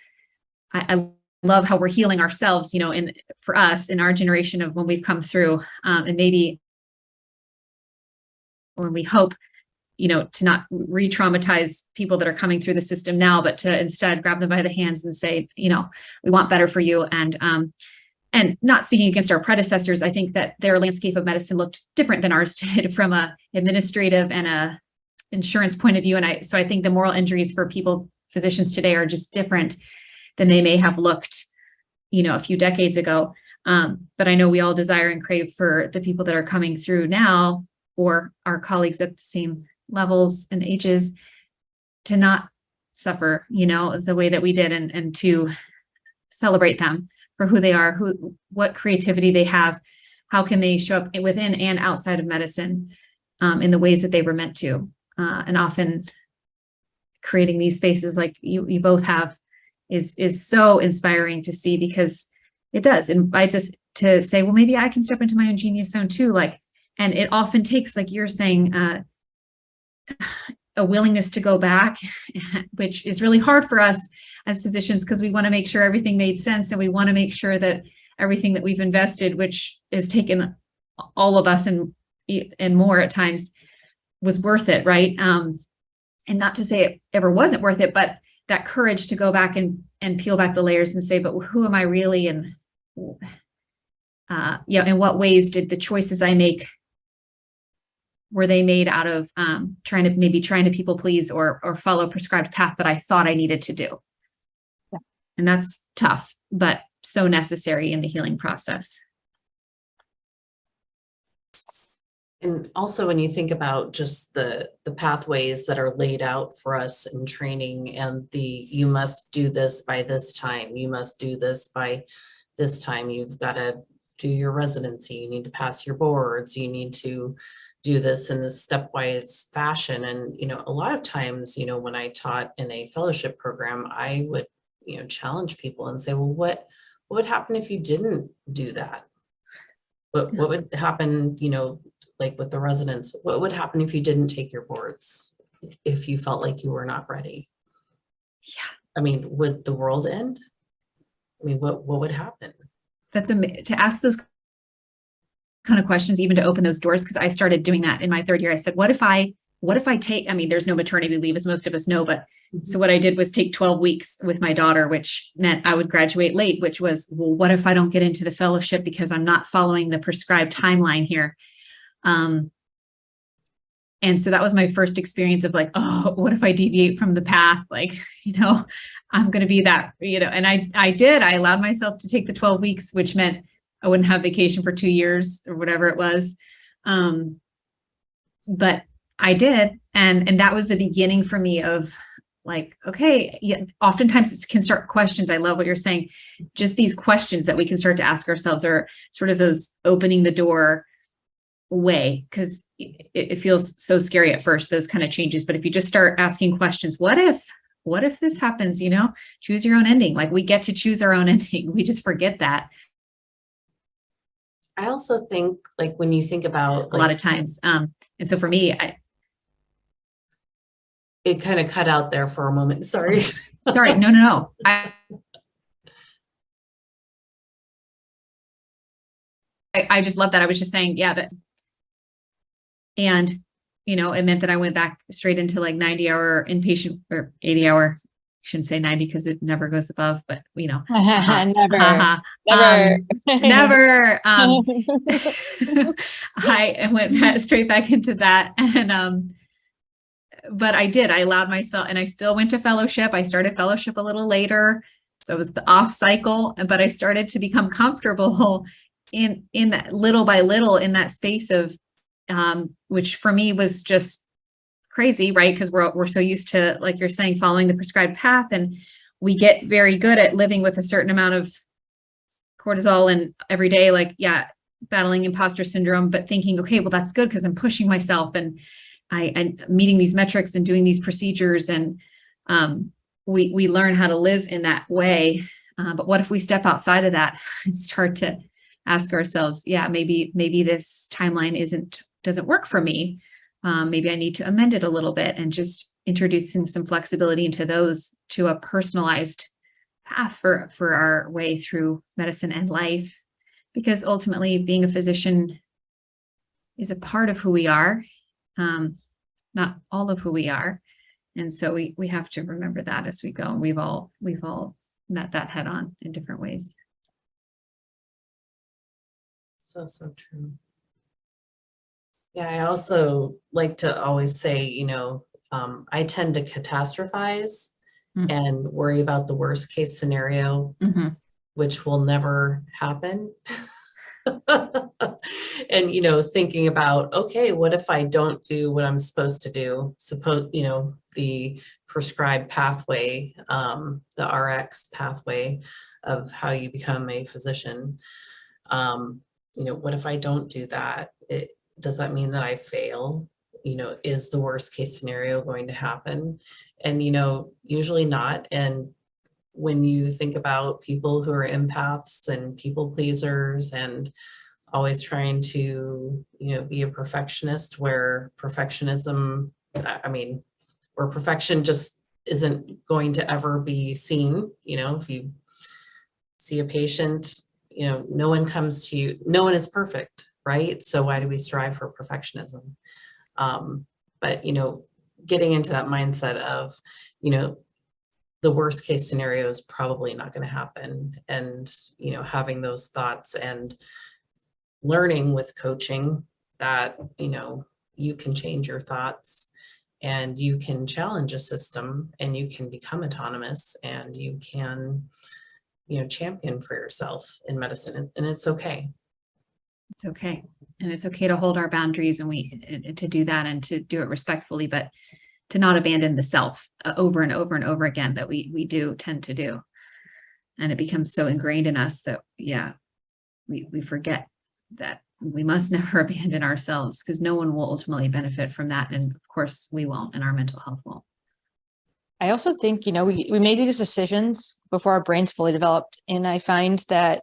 S2: I love how we're healing ourselves, for us in our generation of when we've come through, and maybe when we hope, to not re-traumatize people that are coming through the system now, but to instead grab them by the hands and say, we want better for you. And not speaking against our predecessors, I think that their landscape of medicine looked different than ours did from a administrative and a insurance point of view. And so I think the moral injuries for physicians today are just different than they may have looked, a few decades ago. But I know we all desire and crave for the people that are coming through now, or our colleagues at the same levels and ages, to not suffer, the way that we did, and to celebrate them for who they are, what creativity they have, how can they show up within and outside of medicine, in the ways that they were meant to, and often creating these spaces like you both have is so inspiring to see, because it does invite us to say, well, maybe I can step into my own genius zone too. And it often takes, like you're saying, a willingness to go back, which is really hard for us as physicians, because we want to make sure everything made sense, and we want to make sure that everything that we've invested, which has taken all of us and more at times, was worth it, right? And not to say it ever wasn't worth it, but that courage to go back and peel back the layers and say, but who am I really? And in what ways did the choices I make, were they made out of trying to people please or follow a prescribed path that I thought I needed to do? Yeah. And that's tough, but so necessary in the healing process.
S1: And also, when you think about just the pathways that are laid out for us in training, and you must do this by this time, you must do this by this time, you've got to do your residency, you need to pass your boards, you need to do this in this stepwise fashion. And, a lot of times, when I taught in a fellowship program, I would, challenge people and say, well, what would happen if you didn't do that? What would happen, like with the residents, what would happen if you didn't take your boards, if you felt like you were not ready?
S2: Yeah.
S1: I mean, would the world end? I mean, what would happen?
S2: To ask those kind of questions, even to open those doors, because I started doing that in my third year. I said, what if I take, I mean, there's no maternity leave, as most of us know, but so what I did was take 12 weeks with my daughter, which meant I would graduate late, which was, well, what if I don't get into the fellowship because I'm not following the prescribed timeline here? And so that was my first experience of like, oh, what if I deviate from the path? Like, I'm going to be that, and I did, I allowed myself to take the 12 weeks, which meant I wouldn't have vacation for 2 years or whatever it was. But I did. And that was the beginning for me of like, okay, yeah, oftentimes it can start questions. I love what you're saying. Just these questions that we can start to ask ourselves are sort of those opening the door way, because it feels so scary at first, those kind of changes. But if you just start asking questions, what if this happens, choose your own ending. Like we get to choose our own ending. We just forget that.
S1: I also think like when you think about
S2: a lot of times. And so for me,
S1: it kind of cut out there for a moment. Sorry.
S2: Sorry. No. I just love that. I was just saying, yeah, that. And, it meant that I went back straight into like 90-hour inpatient or 80-hour. Shouldn't say 90 because it never goes above, but
S3: Never.
S2: Never. I went straight back into that. And, but I allowed myself, and I still went to fellowship. I started fellowship a little later. So it was the off cycle, but I started to become comfortable in that little by little in that space of, which for me was just crazy, right? Because we're so used to, like you're saying, following the prescribed path, and we get very good at living with a certain amount of cortisol and every day, like, yeah, battling imposter syndrome, but thinking, okay, well, that's good because I'm pushing myself and I'm meeting these metrics and doing these procedures, and we learn how to live in that way. But what if we step outside of that and start to ask ourselves, yeah, maybe this timeline doesn't work for me. Maybe I need to amend it a little bit, and just introducing some flexibility into those to a personalized path for our way through medicine and life, because ultimately being a physician is a part of who we are, not all of who we are. And so we have to remember that as we go. And we've all met that head on in different ways.
S1: So true. Yeah, I also like to always say, I tend to catastrophize and worry about the worst case scenario, which will never happen. And, thinking about, okay, what if I don't do what I'm supposed to do? Suppose, the prescribed pathway, the RX pathway of how you become a physician. What if I don't do that? Does that mean that I fail? Is the worst case scenario going to happen? And, usually not. And when you think about people who are empaths and people pleasers and always trying to, be a perfectionist, where perfectionism, where perfection just isn't going to ever be seen. If you see a patient, no one comes to you, no one is perfect, right? So why do we strive for perfectionism? But, getting into that mindset of, the worst case scenario is probably not going to happen. And, having those thoughts and learning with coaching that, you can change your thoughts and you can challenge a system and you can become autonomous and you can, champion for yourself in medicine. And it's okay.
S2: It's okay. And it's okay to hold our boundaries and to do that and to do it respectfully, but to not abandon the self over and over and over again that we do tend to do. And it becomes so ingrained in us that, yeah, we forget that we must never abandon ourselves, because no one will ultimately benefit from that. And of course we won't, and our mental health won't.
S3: I also think, we made these decisions before our brains fully developed. And I find that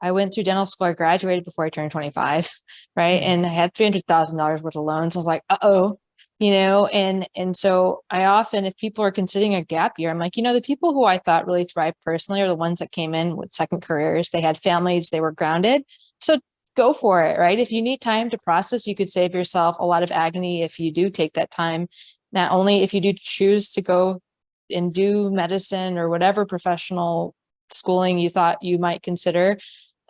S3: I went through dental school. I graduated before I turned 25, right?
S2: Mm-hmm.
S3: And I had $300,000 worth of loans. I was like, uh-oh, and so I often, if people are considering a gap year, I'm like, the people who I thought really thrived personally are the ones that came in with second careers. They had families, they were grounded. So go for it, right? If you need time to process, you could save yourself a lot of agony if you do take that time. Not only if you do choose to go and do medicine or whatever professional schooling you thought you might consider,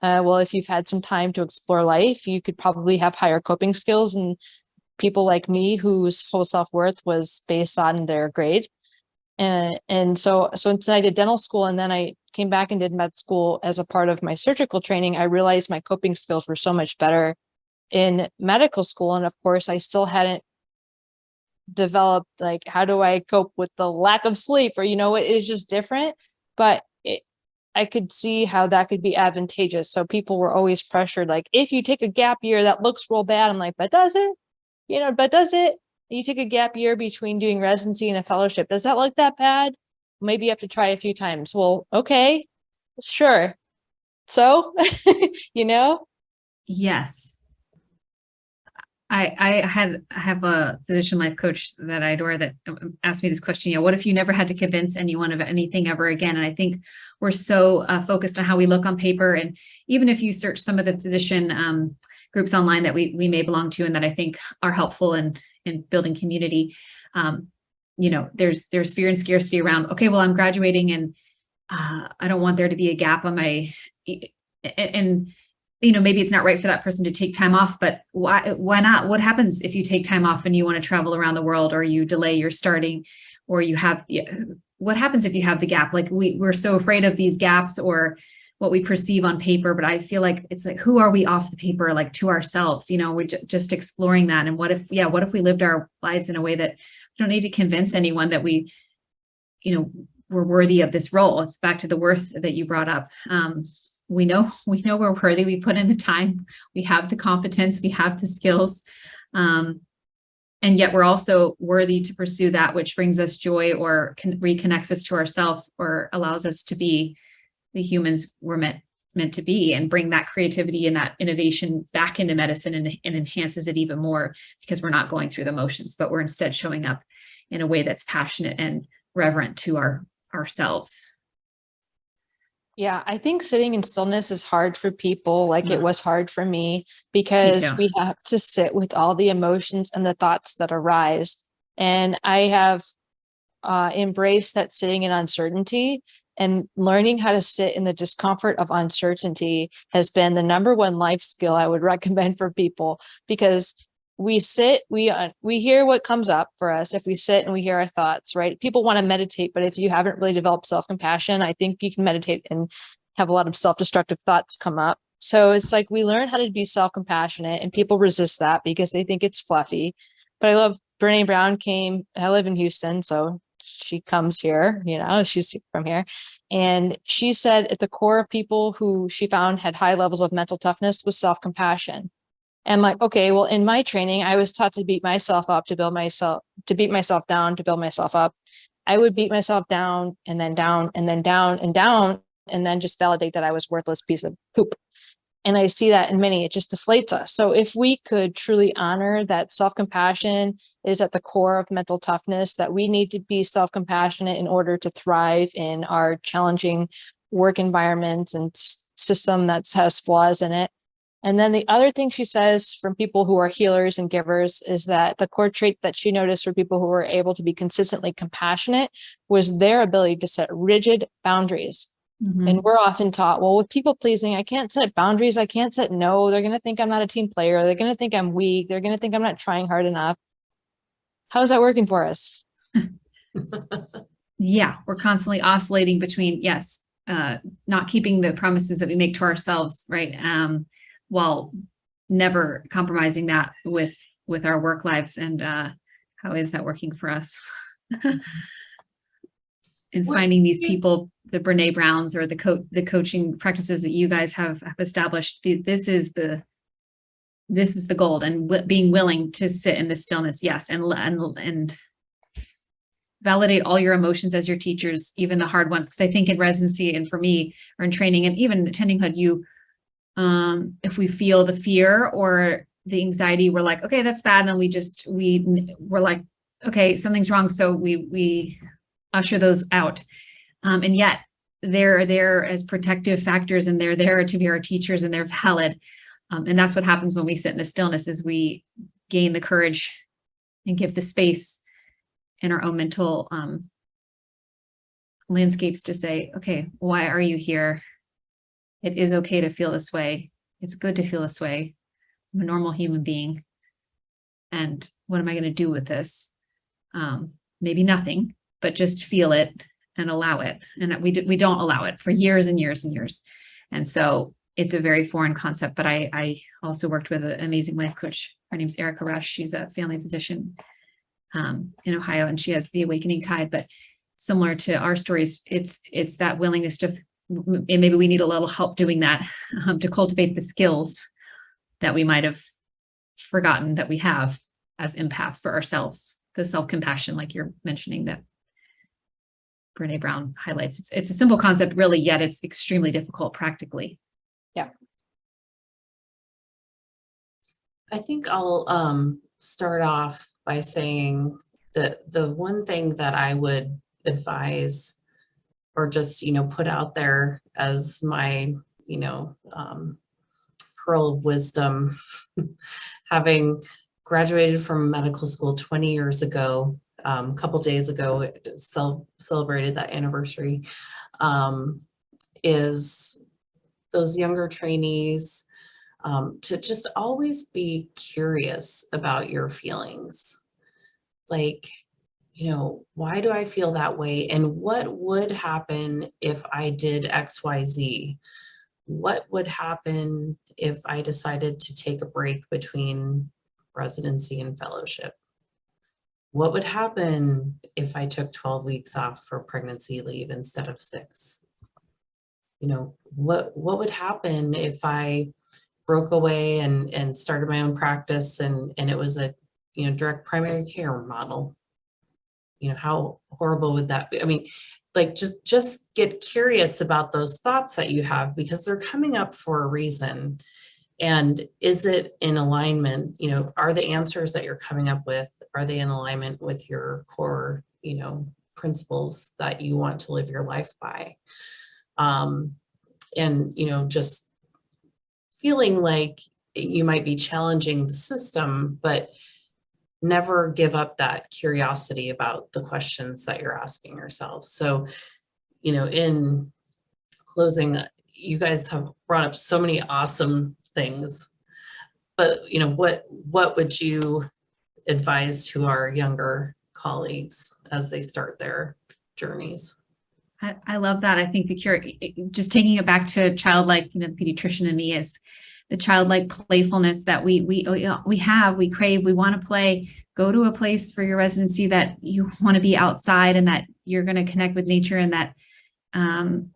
S3: well, if you've had some time to explore life, you could probably have higher coping skills. And people like me, whose whole self-worth was based on their grade. And so since I did dental school and then I came back and did med school as a part of my surgical training, I realized my coping skills were so much better in medical school. And of course, I still hadn't developed, like, how do I cope with the lack of sleep, or, it is just different. But I could see how that could be advantageous. So people were always pressured, like, if you take a gap year, that looks real bad. I'm like, but does it? You take a gap year between doing residency and a fellowship. Does that look that bad? Maybe you have to try a few times. Well, okay, sure. So,
S2: Yes. I have a physician life coach that I adore that asked me this question, what if you never had to convince anyone of anything ever again? And I think we're so focused on how we look on paper. And even if you search some of the physician groups online that we may belong to and that I think are helpful in building community, there's fear and scarcity around, okay, well, I'm graduating and I don't want there to be a gap on my, and maybe it's not right for that person to take time off, but why not? What happens if you take time off and you want to travel around the world, or you delay your starting, or what happens if you have the gap? Like we're so afraid of these gaps or what we perceive on paper, but I feel like it's like, who are we off the paper, like to ourselves? We're just exploring that. And what if we lived our lives in a way that we don't need to convince anyone that we're worthy of this role? It's back to the worth that you brought up. We know we're worthy. We put in the time, we have the competence, we have the skills. And yet we're also worthy to pursue that which brings us joy, or reconnects us to ourselves, or allows us to be the humans we're meant to be, and bring that creativity and that innovation back into medicine, and enhances it even more, because we're not going through the motions, but we're instead showing up in a way that's passionate and reverent to ourselves.
S3: Yeah, I think sitting in stillness is hard for people, like it was hard for me, because we have to sit with all the emotions and the thoughts that arise. And I have embraced that sitting in uncertainty, and learning how to sit in the discomfort of uncertainty has been the number one life skill I would recommend for people, because we sit, we hear what comes up for us if we sit and we hear our thoughts, right? People want to meditate, but if you haven't really developed self-compassion, I think you can meditate and have a lot of self-destructive thoughts come up. So it's like we learn how to be self-compassionate, and people resist that because they think it's fluffy. But I love Brene Brown I live in Houston, so she comes here, she's from here. And she said at the core of people who she found had high levels of mental toughness was self-compassion. And I'm like, okay, well, in my training, I was taught to beat myself up, to beat myself down, to build myself up. I would beat myself down and then down and then down and down, and then just validate that I was a worthless piece of poop. And I see that in many, it just deflates us. So if we could truly honor that self-compassion is at the core of mental toughness, that we need to be self-compassionate in order to thrive in our challenging work environments and system that has flaws in it. And then the other thing she says from people who are healers and givers is that the core trait that she noticed for people who were able to be consistently compassionate was their ability to set rigid boundaries. Mm-hmm. And we're often taught, well, with people pleasing, I can't set boundaries. I can't set no. They're going to think I'm not a team player. They're going to think I'm weak. They're going to think I'm not trying hard enough. How's that working for us?
S2: Yeah, we're constantly oscillating between, not keeping the promises that we make to ourselves, right? While never compromising that with our work lives. And how is that working for us? in
S1: What-
S2: finding these people, the Brene Browns or the coaching practices that you guys have established. This is the gold, and being willing to sit in the stillness. Yes. And validate all your emotions as your teachers, even the hard ones. Cause I think in residency and for me, or in training and even attending HUD, if we feel the fear or the anxiety, we're like, okay, that's bad. And then we're like, okay, something's wrong. So we usher those out. And yet they're there as protective factors, and they're there to be our teachers, and they're valid. And that's what happens when we sit in the stillness, is we gain the courage and give the space in our own mental landscapes to say, okay, why are you here? It is okay to feel this way. It's good to feel this way. I'm a normal human being. And what am I going to do with this? Maybe nothing, but just feel it and allow it. And we don't allow it for years and years and years. And so it's a very foreign concept, but I also worked with an amazing life coach. Her name's Erica Rush. She's a family physician in Ohio, and she has the Awakening Tide. But similar to our stories, it's that willingness to, and maybe we need a little help doing that, to cultivate the skills that we might have forgotten that we have as empaths for ourselves. The self-compassion, like you're mentioning, that Brene Brown highlights. It's a simple concept, really, yet it's extremely difficult practically.
S3: Yeah.
S1: I think I'll start off by saying that the one thing that I would advise, or just, put out there as my, pearl of wisdom, having graduated from medical school 20 years ago, a couple days ago, celebrated that anniversary, is those younger trainees, to just always be curious about your feelings. Like, why do I feel that way? And what would happen if I did XYZ? What would happen if I decided to take a break between residency and fellowship? What would happen if I took 12 weeks off for pregnancy leave instead of 6? What would happen if I broke away and started my own practice and it was a, direct primary care model? How horrible would that be? I mean, like, just get curious about those thoughts that you have, because they're coming up for a reason. And is it in alignment? Are the answers that you're coming up with, are they in alignment with your core, principles that you want to live your life by? And, just feeling like you might be challenging the system, but never give up that curiosity about the questions that you're asking yourself. So, in closing, you guys have brought up so many awesome things, but, what would you advise to our younger colleagues as they start their journeys?
S2: I love that. I think just taking it back to childlike, the pediatrician in me, is the childlike playfulness that we crave. We want to play. Go to a place for your residency that you want to be outside, and that you're going to connect with nature, and that,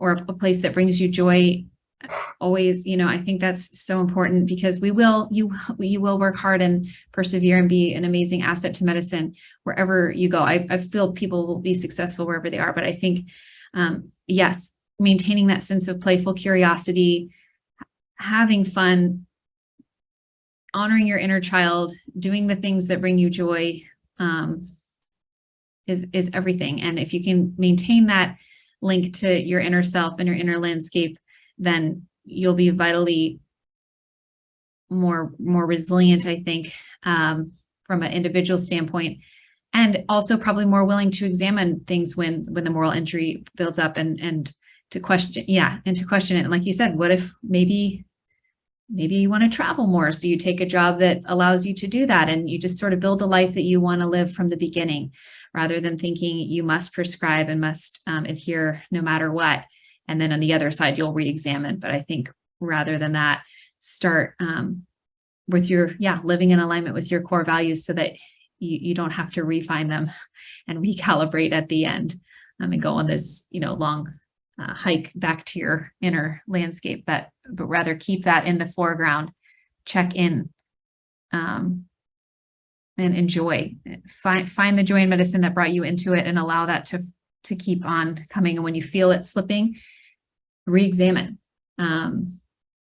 S2: or a place that brings you joy. Always, I think that's so important, because you will work hard and persevere and be an amazing asset to medicine wherever you go. I feel people will be successful wherever they are, but I think, yes, maintaining that sense of playful curiosity, having fun, honoring your inner child, doing the things that bring you joy, is everything. And if you can maintain that link to your inner self and your inner landscape, then you'll be vitally more resilient, I think, from an individual standpoint, and also probably more willing to examine things when the moral injury builds up, and to question it. And like you said, what if maybe you want to travel more, so you take a job that allows you to do that, and you just sort of build the life that you want to live from the beginning, rather than thinking you must prescribe and must adhere no matter what. And then on the other side, you'll re-examine. But I think rather than that, start with living in alignment with your core values, so that you don't have to refine them and recalibrate at the end. and go on this, long hike back to your inner landscape, but rather keep that in the foreground, check in, and enjoy, find the joy in medicine that brought you into it, and allow that to keep on coming. And when you feel it slipping, re-examine.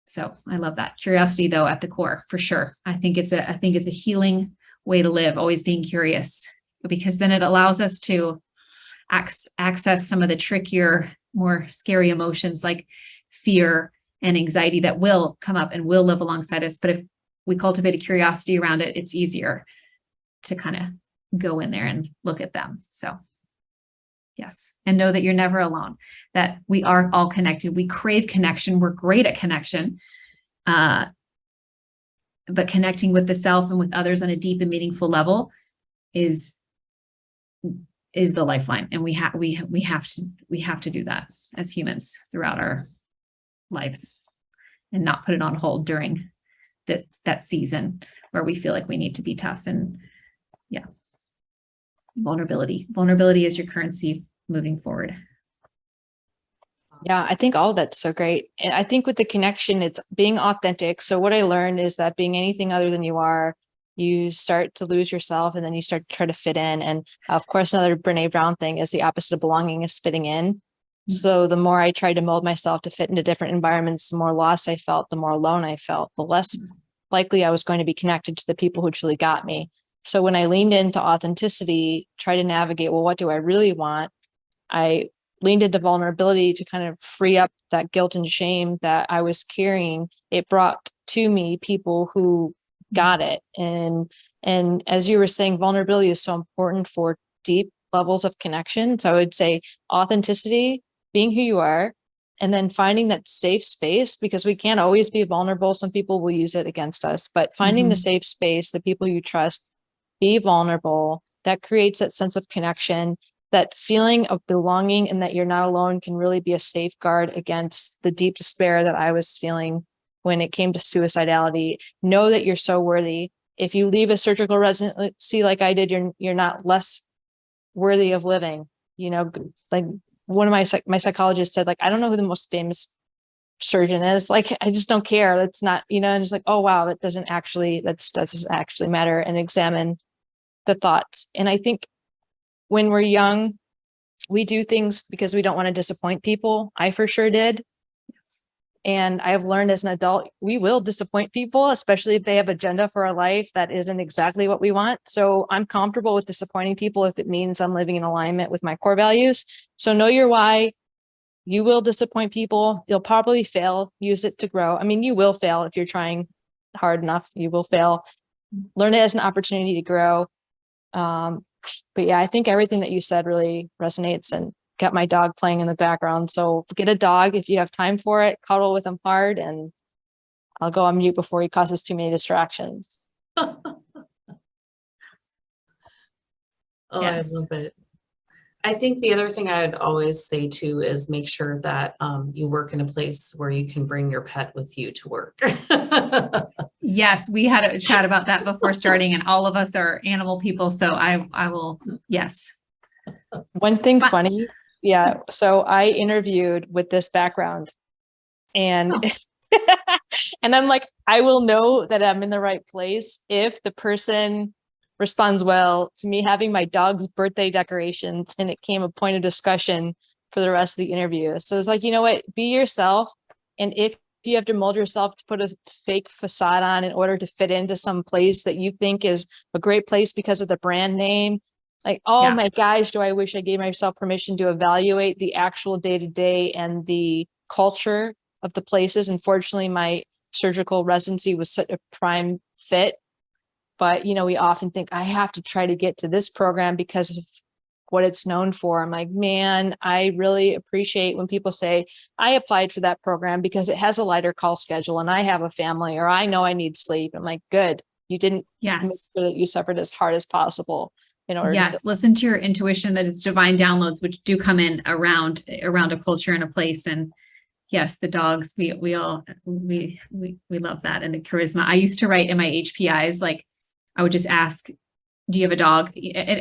S2: So I love that. Curiosity, though, at the core, for sure. I think it's a healing way to live, always being curious, because then it allows us to access some of the trickier, more scary emotions like fear and anxiety that will come up and will live alongside us. But if we cultivate a curiosity around it, it's easier to kind of go in there and look at them. So yes, and know that you're never alone, that we are all connected. We crave connection. We're great at connection. But connecting with the self and with others on a deep and meaningful level is the lifeline. And we have to do that as humans throughout our lives, and not put it on hold during that season where we feel like we need to be tough. And yeah, vulnerability is your currency moving forward.
S3: Yeah, I think all of that's so great. And I think with the connection, it's being authentic. So what I learned is that being anything other than you are, you start to lose yourself, and then you start to try to fit in. And of course, another Brene Brown thing is the opposite of belonging is fitting in. Mm-hmm. So the more I tried to mold myself to fit into different environments, the more lost I felt, the more alone I felt, the less likely I was going to be connected to the people who truly got me. So when I leaned into authenticity, try to navigate, well, what do I really want? I leaned into vulnerability to kind of free up that guilt and shame that I was carrying. It brought to me people who got it. And as you were saying, vulnerability is so important for deep levels of connection. So I would say authenticity, being who you are, and then finding that safe space, because we can't always be vulnerable. Some people will use it against us, but finding the safe space, the people you trust, be vulnerable, that creates that sense of connection. That feeling of belonging and that you're not alone can really be a safeguard against the deep despair that I was feeling when it came to suicidality. Know that you're so worthy. If you leave a surgical residency like I did, you're not less worthy of living. Like one of my psychologists said, like, I don't know who the most famous surgeon is. Like, I just don't care. That's not, and just like, oh wow, that doesn't actually matter. And examine the thoughts. And I think when we're young, we do things because we don't want to disappoint people. I for sure did. Yes. And I've learned as an adult, we will disappoint people, especially if they have an agenda for our life that isn't exactly what we want. So I'm comfortable with disappointing people if it means I'm living in alignment with my core values. So know your why. You will disappoint people. You'll probably fail. Use it to grow. I mean, you will fail if you're trying hard enough. You will fail. Learn it as an opportunity to grow. But yeah, I think everything that you said really resonates, and got my dog playing in the background. So get a dog if you have time for it, cuddle with him hard, and I'll go on mute before he causes too many distractions.
S1: Oh, yes. I love it. I think the other thing I'd always say too is make sure that you work in a place where you can bring your pet with you to work.
S2: Yes, we had a chat about that before starting, and all of us are animal people. So I will, yes.
S3: One thing funny. Yeah. So I interviewed with this background, and and I'm like, I will know that I'm in the right place if the person responds well to me having my dog's birthday decorations, and it came a point of discussion for the rest of the interview. So it's like, you know what, be yourself. And if you have to mold yourself to put a fake facade on in order to fit into some place that you think is a great place because of the brand name, like, oh my gosh, do I wish I gave myself permission to evaluate the actual day-to-day and the culture of the places. Unfortunately, my surgical residency was such a prime fit. But, we often think I have to try to get to this program because of what it's known for. I'm like, man, I really appreciate when people say, I applied for that program because it has a lighter call schedule and I have a family, or I know I need sleep. I'm like, good. You didn't make sure that you suffered as hard as possible in order to
S2: listen to your intuition, that it's divine downloads, which do come in around a culture and a place. And yes, the dogs, we love that. And the charisma. I used to write in my HPIs, like, I would just ask do you have a dog?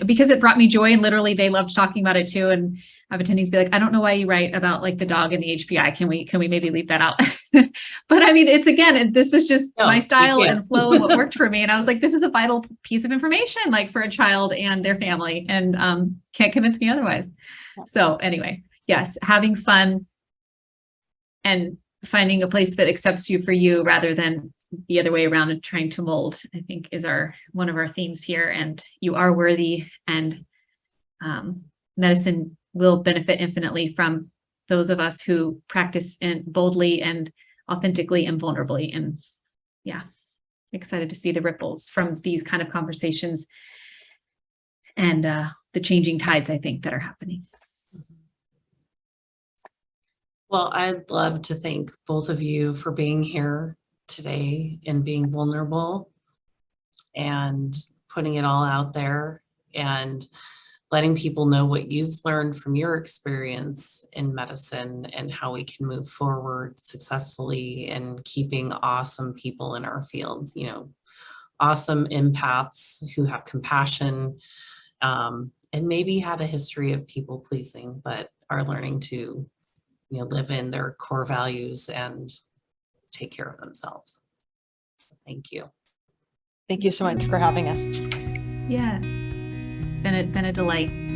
S2: Because it brought me joy, and literally they loved talking about it too. And I have attendees be like, I don't know why you write about like the dog and the HPI. Can we maybe leave that out? But I mean, it's again, this was just
S1: No,
S2: my
S1: you
S2: style
S1: can't.
S2: and flow and what worked for me. And I was like, this is a vital piece of information, like for a child and their family, and can't convince me otherwise. So anyway, yes, having fun and finding a place that accepts you for you rather than the other way around and trying to mold, I think is one of our themes here. And you are worthy, and medicine will benefit infinitely from those of us who practice boldly and authentically and vulnerably. And yeah, excited to see the ripples from these kind of conversations and the changing tides, I think, that are happening.
S1: Well, I'd love to thank both of you for being here today and being vulnerable and putting it all out there and letting people know what you've learned from your experience in medicine and how we can move forward successfully and keeping awesome people in our field, awesome empaths who have compassion, and maybe had a history of people pleasing, but are learning to live in their core values and take care of themselves. So thank you.
S3: Thank you so much for having us.
S2: Yes, been a delight.